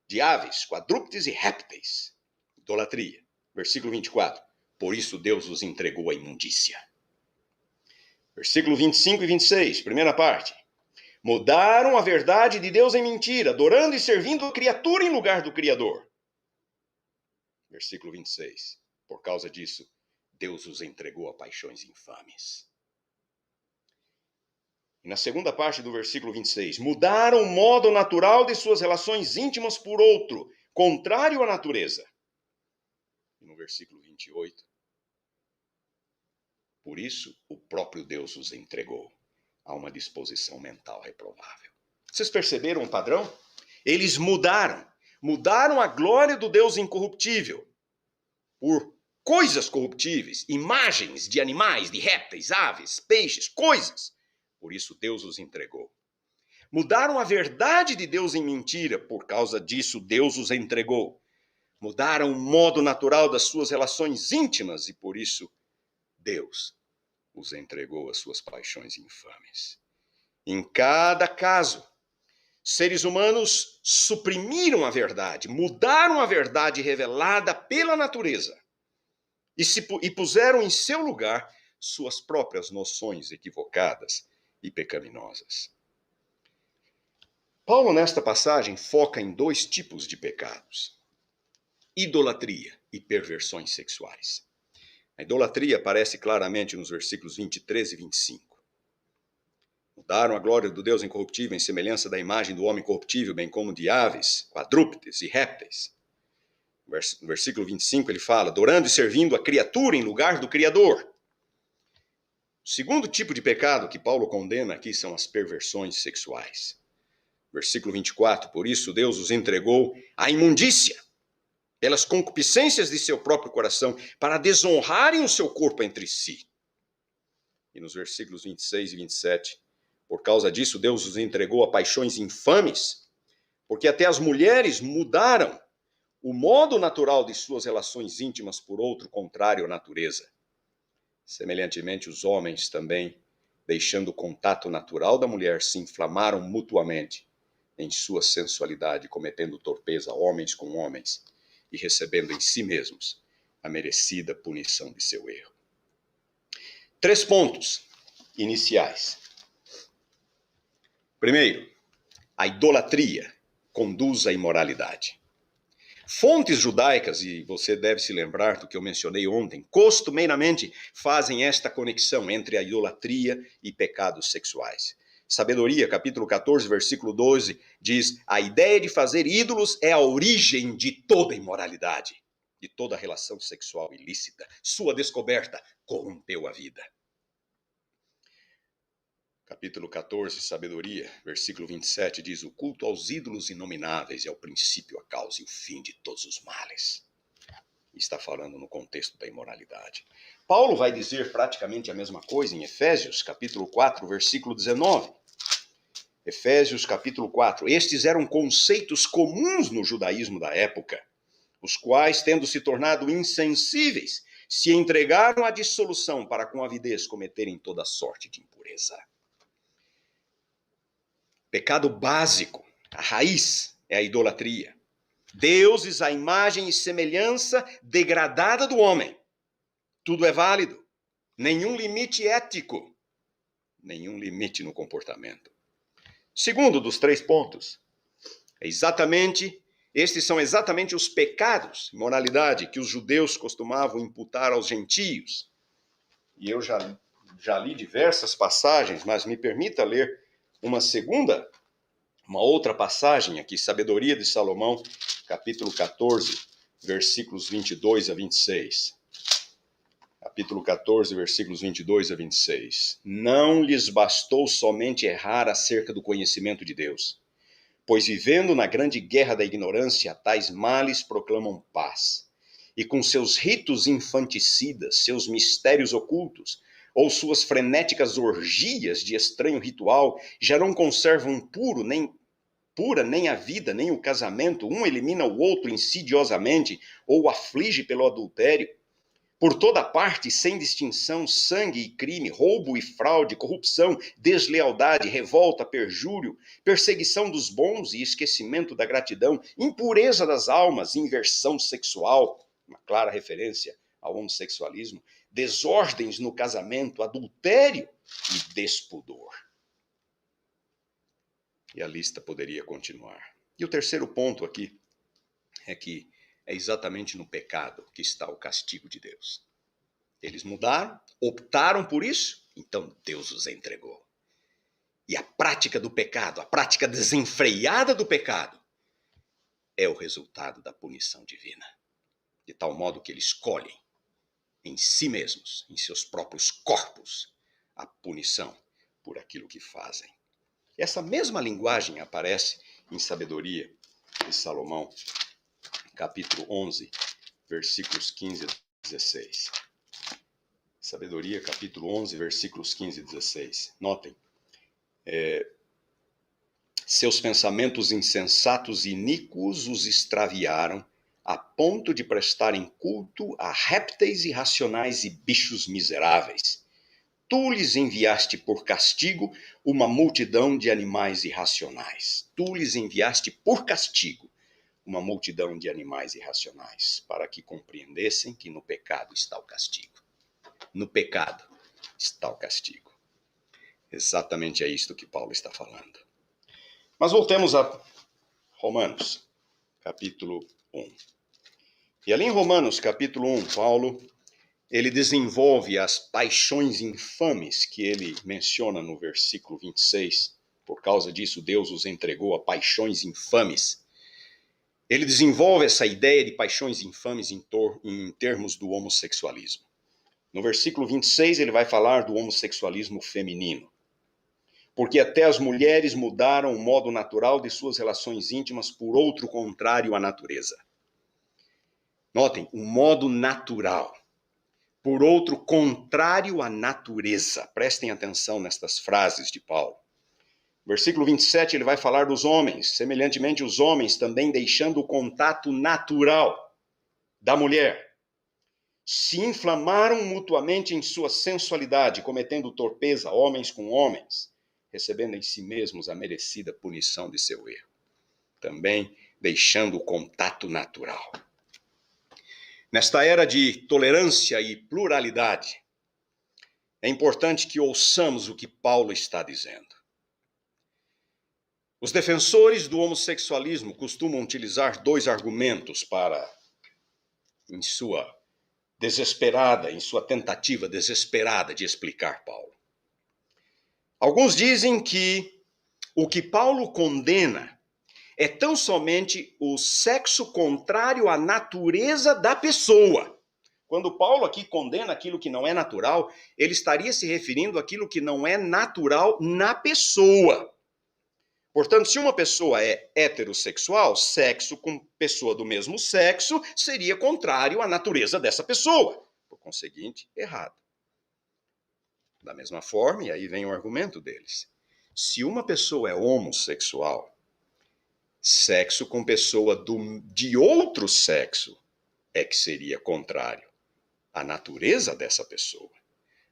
de aves, quadrúpedes e répteis. Idolatria. Versículo 24. Por isso Deus os entregou à imundícia. Versículo 25 e 26, primeira parte. Mudaram a verdade de Deus em mentira, adorando e servindo a criatura em lugar do Criador. Versículo 26. Por causa disso, Deus os entregou a paixões infames. E na segunda parte do versículo 26, mudaram o modo natural de suas relações íntimas por outro, contrário à natureza. E no versículo 28, por isso o próprio Deus os entregou a uma disposição mental reprovável. Vocês perceberam o padrão? Eles mudaram a glória do Deus incorruptível por coisas corruptíveis, imagens de animais, de répteis, aves, peixes, coisas. Por isso Deus os entregou. Mudaram a verdade de Deus em mentira, por causa disso Deus os entregou. Mudaram o modo natural das suas relações íntimas e por isso Deus os entregou às suas paixões infames. Em cada caso, seres humanos suprimiram a verdade, mudaram a verdade revelada pela natureza e puseram em seu lugar suas próprias noções equivocadas e pecaminosas. Paulo, nesta passagem, foca em 2 tipos de pecados: idolatria e perversões sexuais. A idolatria aparece claramente nos versículos 23 e 25. Mudaram a glória do Deus incorruptível em semelhança da imagem do homem corruptível, bem como de aves, quadrúpedes e répteis. No versículo 25 ele fala, adorando e servindo a criatura em lugar do Criador. O segundo tipo de pecado que Paulo condena aqui são as perversões sexuais. Versículo 24, por isso Deus os entregou à imundícia, pelas concupiscências de seu próprio coração, para desonrarem o seu corpo entre si. E nos versículos 26 e 27, por causa disso Deus os entregou a paixões infames, porque até as mulheres mudaram o modo natural de suas relações íntimas por outro contrário à natureza. Semelhantemente, os homens também, deixando o contato natural da mulher, se inflamaram mutuamente em sua sensualidade, cometendo torpeza homens com homens e recebendo em si mesmos a merecida punição de seu erro. 3 pontos iniciais. Primeiro, a idolatria conduz à imoralidade. Fontes judaicas, e você deve se lembrar do que eu mencionei ontem, costumeiramente fazem esta conexão entre a idolatria e pecados sexuais. Sabedoria, capítulo 14, versículo 12, diz: a ideia de fazer ídolos é a origem de toda imoralidade, de toda relação sexual ilícita. Sua descoberta corrompeu a vida. Capítulo 14, Sabedoria, versículo 27, diz: o culto aos ídolos inomináveis é o princípio, a causa e o fim de todos os males. Está falando no contexto da imoralidade. Paulo vai dizer praticamente a mesma coisa em Efésios, capítulo 4, versículo 19. Efésios, capítulo 4. Estes eram conceitos comuns no judaísmo da época, os quais, tendo se tornado insensíveis, se entregaram à dissolução para com avidez cometerem toda sorte de impureza. Pecado básico, a raiz é a idolatria. Deuses à imagem e semelhança degradada do homem. Tudo é válido. Nenhum limite ético. Nenhum limite no comportamento. Segundo dos 3 pontos, estes são exatamente os pecados, moralidade, que os judeus costumavam imputar aos gentios. E eu já li diversas passagens, mas me permita ler uma outra passagem aqui, Sabedoria de Salomão, capítulo 14, versículos 22 a 26. Capítulo 14, versículos 22 a 26. Não lhes bastou somente errar acerca do conhecimento de Deus, pois vivendo na grande guerra da ignorância, tais males proclamam paz. E com seus ritos infanticidas, seus mistérios ocultos, ou suas frenéticas orgias de estranho ritual, já não conservam pura nem a vida, nem o casamento, um elimina o outro insidiosamente, ou aflige pelo adultério. Por toda parte, sem distinção, sangue e crime, roubo e fraude, corrupção, deslealdade, revolta, perjúrio, perseguição dos bons e esquecimento da gratidão, impureza das almas, inversão sexual, uma clara referência ao homossexualismo, desordens no casamento, adultério e despudor. E a lista poderia continuar. E o terceiro ponto aqui é que é exatamente no pecado que está o castigo de Deus. Eles mudaram, optaram por isso, então Deus os entregou. E a prática do pecado, a prática desenfreada do pecado, é o resultado da punição divina. De tal modo que eles escolhem em si mesmos, em seus próprios corpos, a punição por aquilo que fazem. Essa mesma linguagem aparece em Sabedoria de Salomão, capítulo 11, versículos 15 a 16. Sabedoria, capítulo 11, versículos 15 e 16. Notem. Seus pensamentos insensatos e iníquos os extraviaram, a ponto de prestarem culto a répteis irracionais e bichos miseráveis. Tu lhes enviaste por castigo uma multidão de animais irracionais. Tu lhes enviaste por castigo uma multidão de animais irracionais, para que compreendessem que no pecado está o castigo. No pecado está o castigo. Exatamente é isto que Paulo está falando. Mas voltemos a Romanos, capítulo 1. E ali em Romanos, capítulo 1, Paulo, ele desenvolve as paixões infames que ele menciona no versículo 26. Por causa disso, Deus os entregou a paixões infames. Ele desenvolve essa ideia de paixões infames em termos do homossexualismo. No versículo 26, ele vai falar do homossexualismo feminino. Porque até as mulheres mudaram o modo natural de suas relações íntimas por outro contrário à natureza. Notem, o modo natural. Por outro contrário à natureza. Prestem atenção nestas frases de Paulo. Versículo 27, ele vai falar dos homens. Semelhantemente, os homens também deixando o contato natural da mulher, se inflamaram mutuamente em sua sensualidade, cometendo torpeza, homens com homens, recebendo em si mesmos a merecida punição de seu erro. Também deixando o contato natural. Nesta era de tolerância e pluralidade, é importante que ouçamos o que Paulo está dizendo. Os defensores do homossexualismo costumam utilizar 2 argumentos em sua tentativa desesperada de explicar Paulo. Alguns dizem que o que Paulo condena é tão somente o sexo contrário à natureza da pessoa. Quando Paulo aqui condena aquilo que não é natural, ele estaria se referindo àquilo que não é natural na pessoa. Portanto, se uma pessoa é heterossexual, sexo com pessoa do mesmo sexo seria contrário à natureza dessa pessoa. Por conseguinte, errado. Da mesma forma, e aí vem o argumento deles, se uma pessoa é homossexual, sexo com pessoa de outro sexo é que seria contrário à natureza dessa pessoa.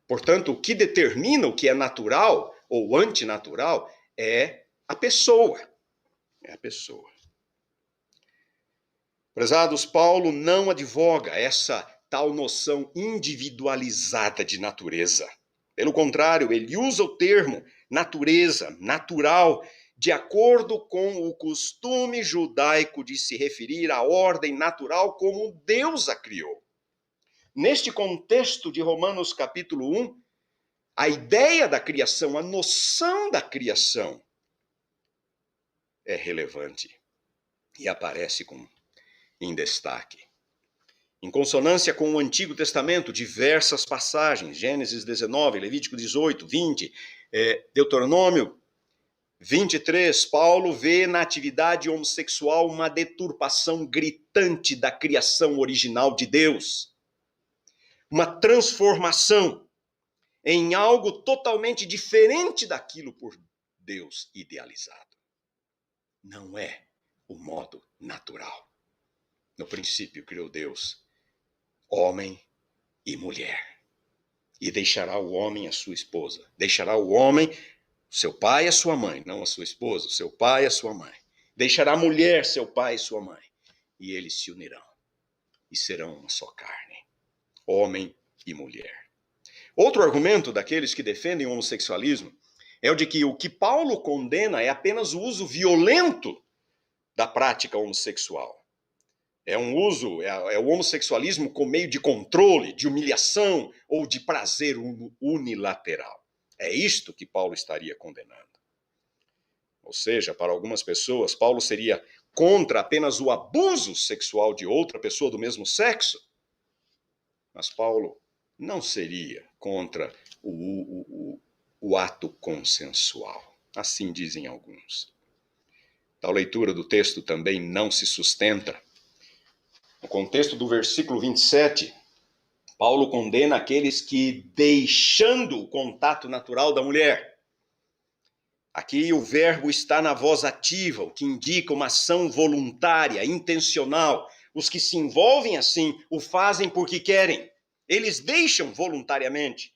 Portanto, o que determina o que é natural ou antinatural é a pessoa. É a pessoa. Prezados, Paulo não advoga essa tal noção individualizada de natureza. Pelo contrário, ele usa o termo natureza, natural, de acordo com o costume judaico de se referir à ordem natural como Deus a criou. Neste contexto de Romanos capítulo 1, a ideia da criação, a noção da criação é relevante e aparece em destaque. Em consonância com o Antigo Testamento, diversas passagens, Gênesis 19, Levítico 18, 20, Deuteronômio 23, Paulo vê na atividade homossexual uma deturpação gritante da criação original de Deus. Uma transformação em algo totalmente diferente daquilo por Deus idealizado. Não é o modo natural. No princípio criou Deus homem e mulher. E deixará o homem a sua esposa. Deixará o homem, seu pai e a sua mãe, não a sua esposa, seu pai e a sua mãe. Deixará a mulher, seu pai e sua mãe. E eles se unirão. E serão uma só carne. Homem e mulher. Outro argumento daqueles que defendem o homossexualismo é o de que o que Paulo condena é apenas o uso violento da prática homossexual. É o homossexualismo com meio de controle, de humilhação ou de prazer unilateral. É isto que Paulo estaria condenando. Ou seja, para algumas pessoas, Paulo seria contra apenas o abuso sexual de outra pessoa do mesmo sexo. Mas Paulo não seria contra o ato consensual. Assim dizem alguns. Tal leitura do texto também não se sustenta. No contexto do versículo 27, Paulo condena aqueles que, deixando o contato natural da mulher. Aqui o verbo está na voz ativa, o que indica uma ação voluntária, intencional. Os que se envolvem assim o fazem porque querem. Eles deixam voluntariamente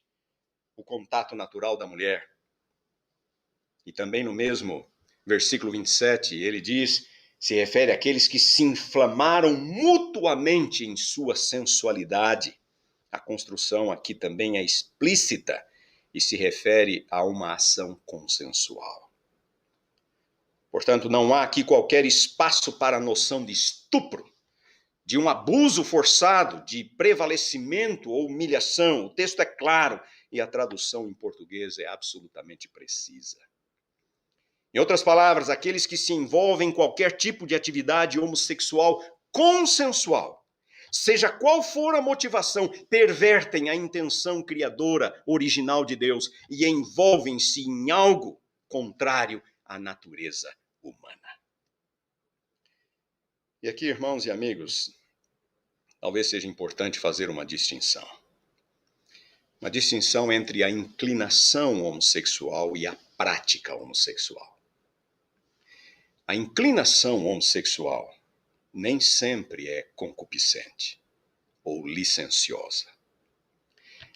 o contato natural da mulher. E também no mesmo versículo 27, ele se refere àqueles que se inflamaram mutuamente em sua sensualidade. A construção aqui também é explícita e se refere a uma ação consensual. Portanto, não há aqui qualquer espaço para a noção de estupro, de um abuso forçado, de prevalecimento ou humilhação. O texto é claro e a tradução em português é absolutamente precisa. Em outras palavras, aqueles que se envolvem em qualquer tipo de atividade homossexual consensual, seja qual for a motivação, pervertem a intenção criadora original de Deus e envolvem-se em algo contrário à natureza humana. E aqui, irmãos e amigos, talvez seja importante fazer uma distinção. Uma distinção entre a inclinação homossexual e a prática homossexual. A inclinação homossexual nem sempre é concupiscente ou licenciosa.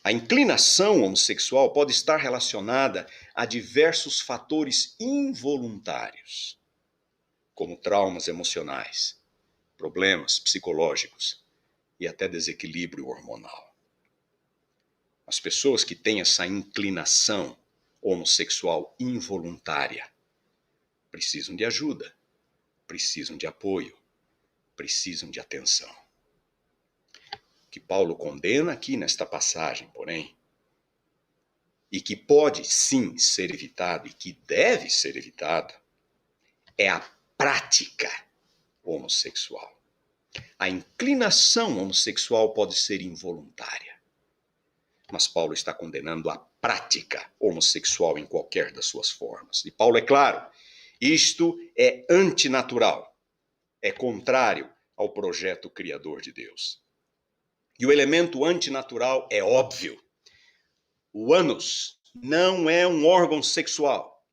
A inclinação homossexual pode estar relacionada a diversos fatores involuntários, como traumas emocionais, problemas psicológicos e até desequilíbrio hormonal. As pessoas que têm essa inclinação homossexual involuntária precisam de ajuda, precisam de apoio, precisam de atenção. O que Paulo condena aqui nesta passagem, porém, e que pode sim ser evitado e que deve ser evitado, é a prática homossexual. A inclinação homossexual pode ser involuntária, mas Paulo está condenando a prática homossexual em qualquer das suas formas. E Paulo é claro, isto é antinatural, é contrário ao projeto criador de Deus. E o elemento antinatural é óbvio. O ânus não é um órgão sexual.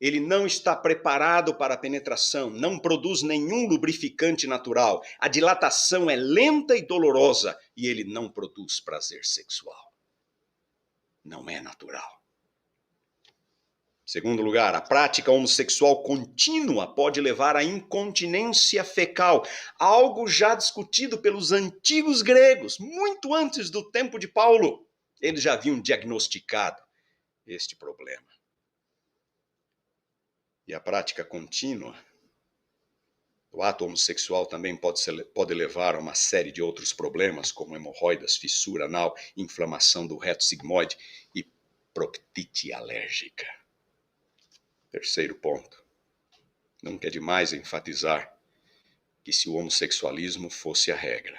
Ele não está preparado para a penetração, não produz nenhum lubrificante natural. A dilatação é lenta e dolorosa e ele não produz prazer sexual. Não é natural. Segundo lugar, a prática homossexual contínua pode levar à incontinência fecal, algo já discutido pelos antigos gregos, muito antes do tempo de Paulo. Eles já haviam diagnosticado este problema. E a prática contínua, o ato homossexual também pode levar a uma série de outros problemas, como hemorroidas, fissura anal, inflamação do reto sigmoide e proctite alérgica. Terceiro ponto. Nunca é demais enfatizar que se o homossexualismo fosse a regra,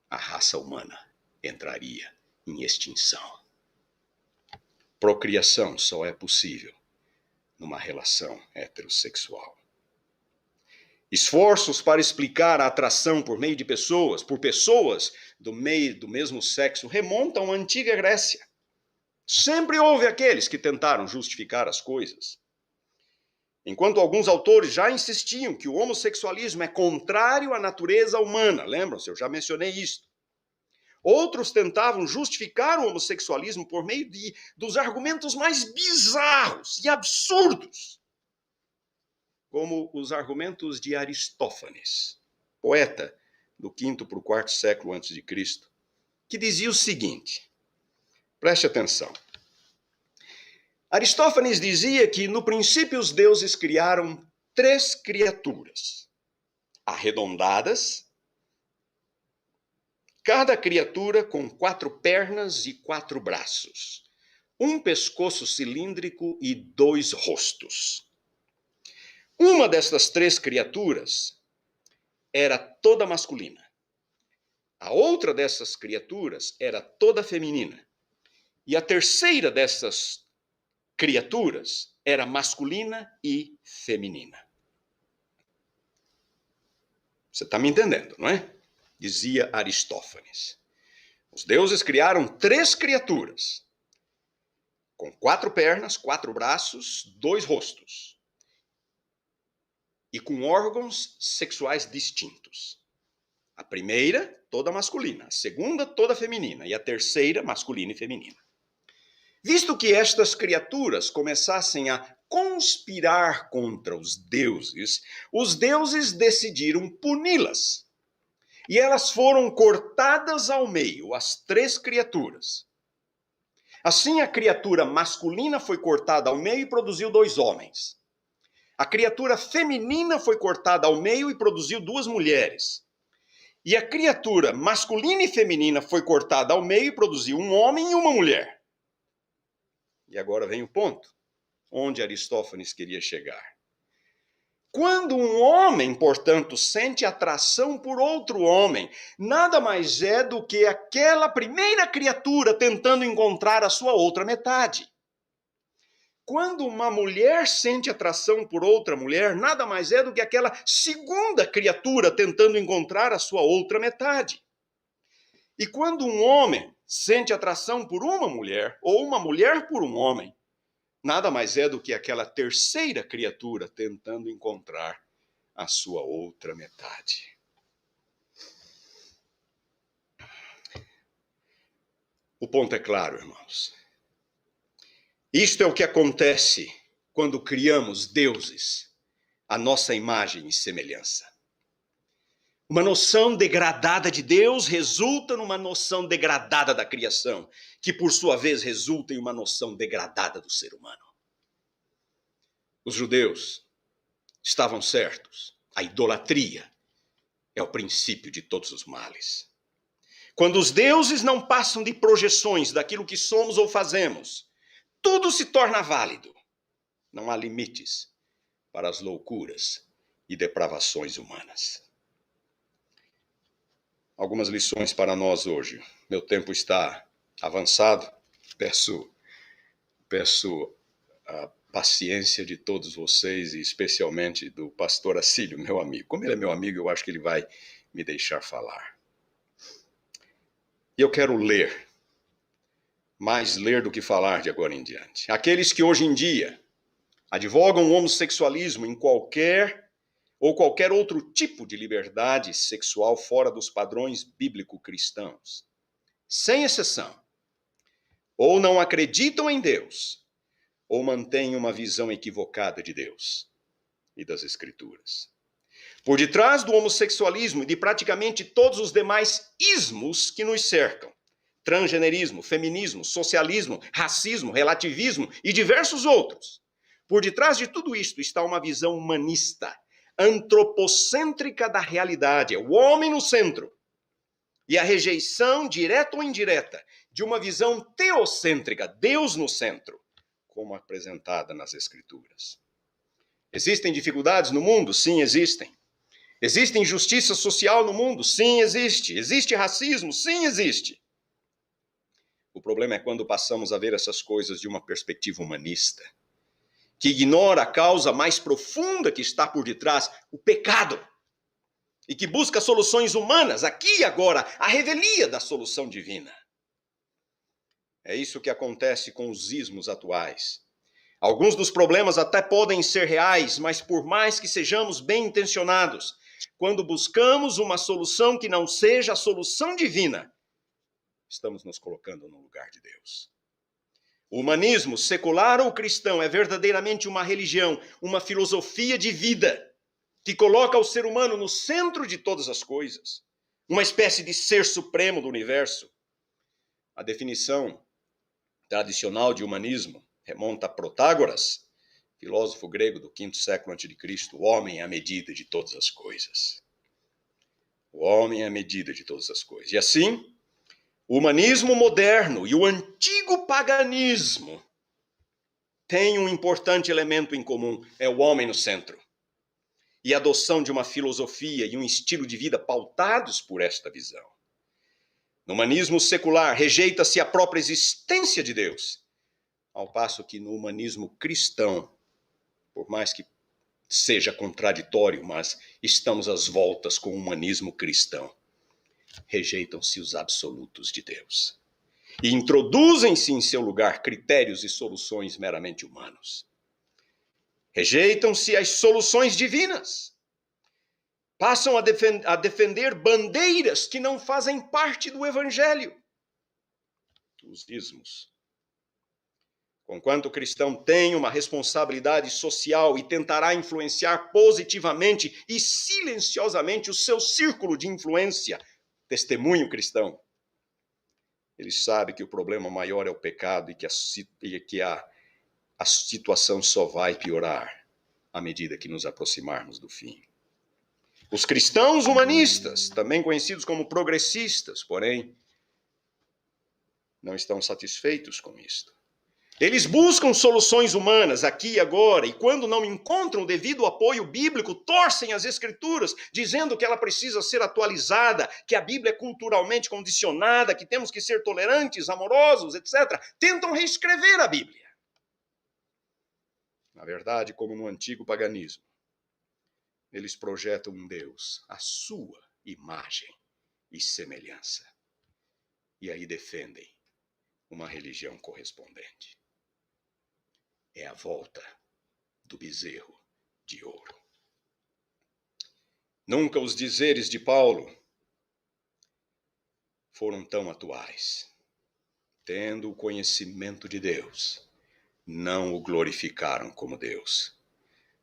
a raça humana entraria em extinção. Procriação só é possível numa relação heterossexual. Esforços para explicar a atração por meio de pessoas, por pessoas do mesmo sexo, remontam à antiga Grécia. Sempre houve aqueles que tentaram justificar as coisas. Enquanto alguns autores já insistiam que o homossexualismo é contrário à natureza humana, lembram-se, eu já mencionei isso. Outros tentavam justificar o homossexualismo por meio dos argumentos mais bizarros e absurdos, como os argumentos de Aristófanes, poeta do 5º para o 4º século a.C., que dizia o seguinte, preste atenção. Aristófanes dizia que, no princípio, os deuses criaram 3 criaturas, arredondadas, cada criatura com 4 pernas e 4 braços, um pescoço cilíndrico e 2 rostos. Uma dessas 3 criaturas era toda masculina. A outra dessas criaturas era toda feminina. E a terceira dessas criaturas era masculina e feminina. Você está me entendendo, não é? Dizia Aristófanes. Os deuses criaram 3 criaturas, com 4 pernas, 4 braços, 2 rostos, e com órgãos sexuais distintos. A primeira, toda masculina, a segunda, toda feminina, e a terceira, masculina e feminina. Visto que estas criaturas começassem a conspirar contra os deuses decidiram puni-las. E elas foram cortadas ao meio, as 3 criaturas. Assim, a criatura masculina foi cortada ao meio e produziu 2 homens. A criatura feminina foi cortada ao meio e produziu 2 mulheres. E a criatura masculina e feminina foi cortada ao meio e produziu um homem e uma mulher. E agora vem o ponto, onde Aristófanes queria chegar. Quando um homem, portanto, sente atração por outro homem, nada mais é do que aquela primeira criatura tentando encontrar a sua outra metade. Quando uma mulher sente atração por outra mulher, nada mais é do que aquela segunda criatura tentando encontrar a sua outra metade. E quando um homem sente atração por uma mulher, ou uma mulher por um homem, nada mais é do que aquela terceira criatura tentando encontrar a sua outra metade. O ponto é claro, irmãos. Isto é o que acontece quando criamos deuses à nossa imagem e semelhança. Uma noção degradada de Deus resulta numa noção degradada da criação, que por sua vez resulta em uma noção degradada do ser humano. Os judeus estavam certos. A idolatria é o princípio de todos os males. Quando os deuses não passam de projeções daquilo que somos ou fazemos, tudo se torna válido. Não há limites para as loucuras e depravações humanas. Algumas lições para nós hoje. Meu tempo está avançado. Peço a paciência de todos vocês e especialmente do pastor Acílio, meu amigo. Como ele é meu amigo, eu acho que ele vai me deixar falar. E eu quero ler, mais ler do que falar de agora em diante. Aqueles que hoje em dia advogam o homossexualismo em qualquer outro tipo de liberdade sexual fora dos padrões bíblico-cristãos, sem exceção, ou não acreditam em Deus, ou mantêm uma visão equivocada de Deus e das Escrituras. Por detrás do homossexualismo e de praticamente todos os demais ismos que nos cercam, transgenerismo, feminismo, socialismo, racismo, relativismo e diversos outros, por detrás de tudo isto está uma visão humanista, antropocêntrica da realidade, é o homem no centro, e a rejeição, direta ou indireta, de uma visão teocêntrica, Deus no centro, como apresentada nas Escrituras. Existem dificuldades no mundo? Sim, existem. Existe injustiça social no mundo? Sim, existe. Existe racismo? Sim, existe. O problema é quando passamos a ver essas coisas de uma perspectiva humanista, que ignora a causa mais profunda que está por detrás, o pecado, e que busca soluções humanas, aqui e agora, a revelia da solução divina. É isso que acontece com os ismos atuais. Alguns dos problemas até podem ser reais, mas por mais que sejamos bem intencionados, quando buscamos uma solução que não seja a solução divina, estamos nos colocando no lugar de Deus. O humanismo, secular ou cristão, é verdadeiramente uma religião, uma filosofia de vida, que coloca o ser humano no centro de todas as coisas, uma espécie de ser supremo do universo. A definição tradicional de humanismo remonta a Protágoras, filósofo grego do V século a.C., o homem é a medida de todas as coisas. O homem é a medida de todas as coisas. E assim, o humanismo moderno e o antigo paganismo têm um importante elemento em comum, é o homem no centro. E a adoção de uma filosofia e um estilo de vida pautados por esta visão. No humanismo secular, rejeita-se a própria existência de Deus, ao passo que no humanismo cristão, por mais que seja contraditório, mas estamos às voltas com o humanismo cristão, rejeitam-se os absolutos de Deus. E introduzem-se em seu lugar critérios e soluções meramente humanos. Rejeitam-se as soluções divinas. Passam a defender bandeiras que não fazem parte do Evangelho. Os ismos. Conquanto o cristão tem uma responsabilidade social e tentará influenciar positivamente e silenciosamente o seu círculo de influência, testemunho cristão, ele sabe que o problema maior é o pecado e que a situação só vai piorar à medida que nos aproximarmos do fim. Os cristãos humanistas, também conhecidos como progressistas, porém, não estão satisfeitos com isto. Eles buscam soluções humanas aqui e agora, e quando não encontram o devido apoio bíblico, torcem as Escrituras, dizendo que ela precisa ser atualizada, que a Bíblia é culturalmente condicionada, que temos que ser tolerantes, amorosos, etc. Tentam reescrever a Bíblia. Na verdade, como no antigo paganismo, eles projetam um Deus, à sua imagem e semelhança. E aí defendem uma religião correspondente. É a volta do bezerro de ouro. Nunca os dizeres de Paulo foram tão atuais. Tendo o conhecimento de Deus, não o glorificaram como Deus,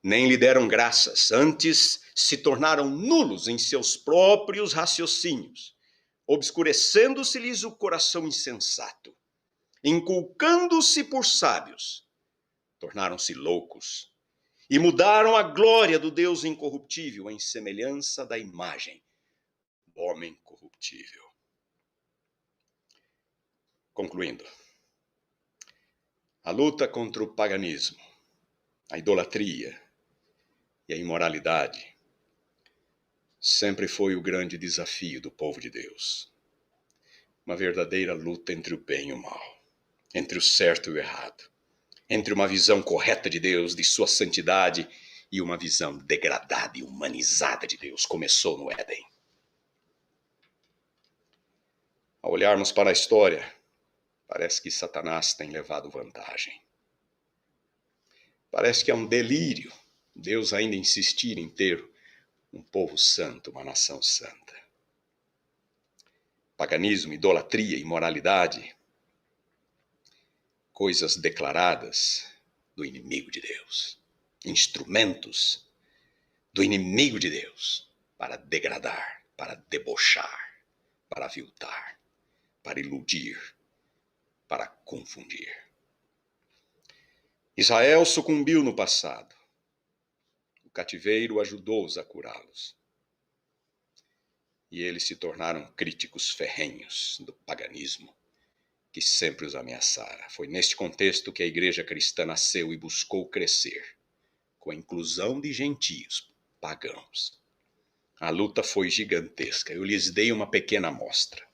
nem lhe deram graças, antes se tornaram nulos em seus próprios raciocínios, obscurecendo-se-lhes o coração insensato, inculcando-se por sábios, tornaram-se loucos e mudaram a glória do Deus incorruptível em semelhança da imagem do homem corruptível. Concluindo, a luta contra o paganismo, a idolatria e a imoralidade sempre foi o grande desafio do povo de Deus. Uma verdadeira luta entre o bem e o mal, entre o certo e o errado, entre uma visão correta de Deus, de sua santidade, e uma visão degradada e humanizada de Deus. Começou no Éden. Ao olharmos para a história, parece que Satanás tem levado vantagem. Parece que é um delírio Deus ainda insistir em ter um povo santo, uma nação santa. Paganismo, idolatria, imoralidade, coisas declaradas do inimigo de Deus. Instrumentos do inimigo de Deus para degradar, para debochar, para aviltar, para iludir, para confundir. Israel sucumbiu no passado. O cativeiro ajudou-os a curá-los. E eles se tornaram críticos ferrenhos do paganismo, que sempre os ameaçara. Foi neste contexto que a igreja cristã nasceu e buscou crescer, com a inclusão de gentios, pagãos. A luta foi gigantesca. Eu lhes dei uma pequena amostra.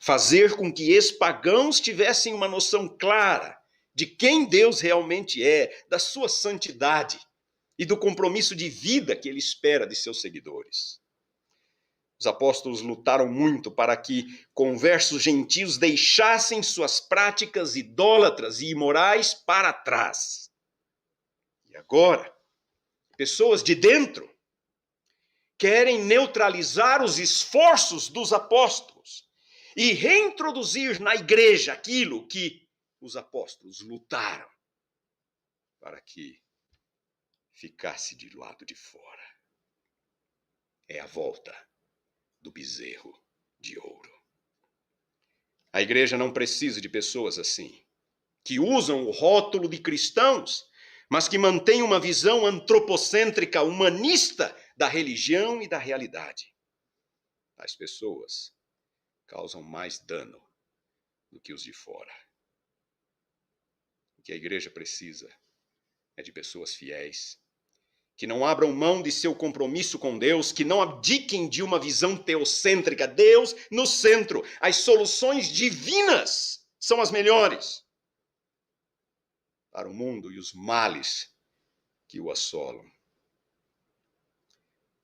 Fazer com que ex-pagãos tivessem uma noção clara de quem Deus realmente é, da sua santidade e do compromisso de vida que ele espera de seus seguidores. Os apóstolos lutaram muito para que conversos gentios deixassem suas práticas idólatras e imorais para trás. E agora, pessoas de dentro querem neutralizar os esforços dos apóstolos e reintroduzir na igreja aquilo que os apóstolos lutaram para que ficasse de lado de fora. É a volta do bezerro de ouro. A igreja não precisa de pessoas assim, que usam o rótulo de cristãos, mas que mantêm uma visão antropocêntrica, humanista da religião e da realidade. As pessoas causam mais dano do que os de fora. O que a igreja precisa é de pessoas fiéis, que não abram mão de seu compromisso com Deus, que não abdiquem de uma visão teocêntrica, Deus no centro. As soluções divinas são as melhores para o mundo e os males que o assolam.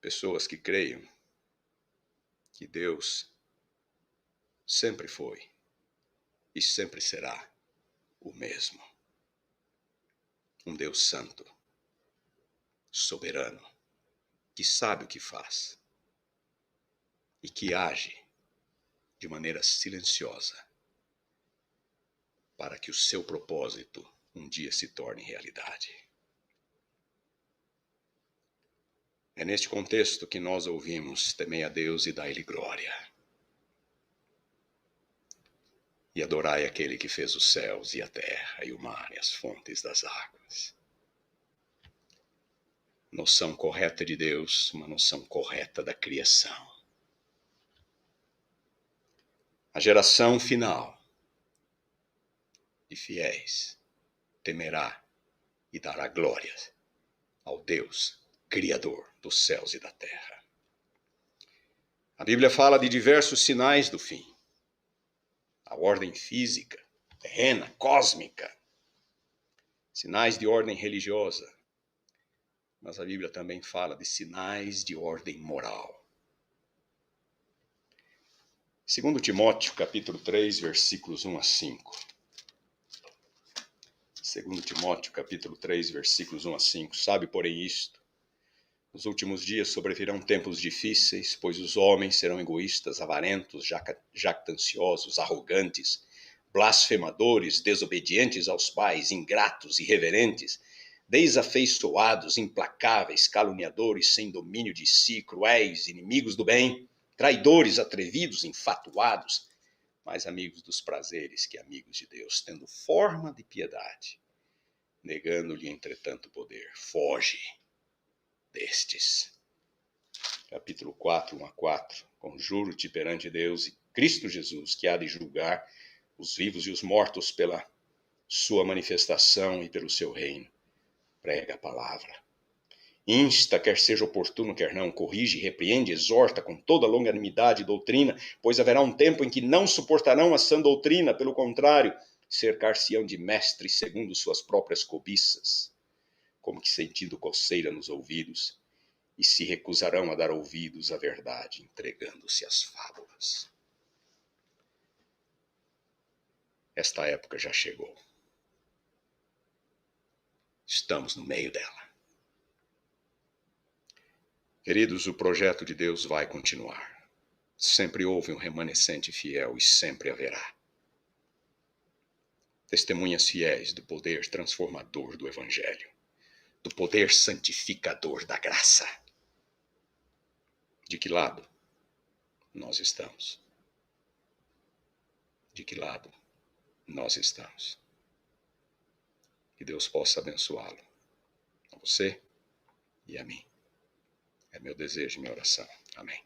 Pessoas que creiam que Deus sempre foi e sempre será o mesmo. Um Deus santo, soberano, que sabe o que faz e que age de maneira silenciosa para que o seu propósito um dia se torne realidade. É neste contexto que nós ouvimos: temei a Deus e dai-lhe glória. E adorai aquele que fez os céus e a terra e o mar e as fontes das águas. Noção correta de Deus, uma noção correta da criação. A geração final de fiéis temerá e dará glórias ao Deus Criador dos céus e da terra. A Bíblia fala de diversos sinais do fim. A ordem física, terrena, cósmica. Sinais de ordem religiosa. Mas a Bíblia também fala de sinais de ordem moral. 2 Timóteo, capítulo 3, versículos 1 a 5. 2 Timóteo, capítulo 3, versículos 1 a 5. Sabe, porém, isto: nos últimos dias sobrevirão tempos difíceis, pois os homens serão egoístas, avarentos, jactanciosos, arrogantes, blasfemadores, desobedientes aos pais, ingratos, irreverentes, desafeiçoados, implacáveis, caluniadores, sem domínio de si, cruéis, inimigos do bem, traidores, atrevidos, infatuados, mais amigos dos prazeres que amigos de Deus, tendo forma de piedade, negando-lhe, entretanto, poder. Foge destes. Capítulo 4, 1 a 4. Conjuro-te perante Deus e Cristo Jesus, que há de julgar os vivos e os mortos pela sua manifestação e pelo seu reino. Prega a palavra. Insta, quer seja oportuno, quer não, corrige, repreende, exorta com toda longanimidade e doutrina, pois haverá um tempo em que não suportarão a sã doutrina, pelo contrário, cercar-se-ão de mestres segundo suas próprias cobiças, como que sentindo coceira nos ouvidos, e se recusarão a dar ouvidos à verdade, entregando-se às fábulas. Esta época já chegou. Estamos no meio dela. Queridos, o projeto de Deus vai continuar. Sempre houve um remanescente fiel e sempre haverá. testemunhas fiéis do poder transformador do Evangelho, do poder santificador da graça. De que lado nós estamos? De que lado nós estamos? Que Deus possa abençoá-lo, a você e a mim. É meu desejo e minha oração. Amém.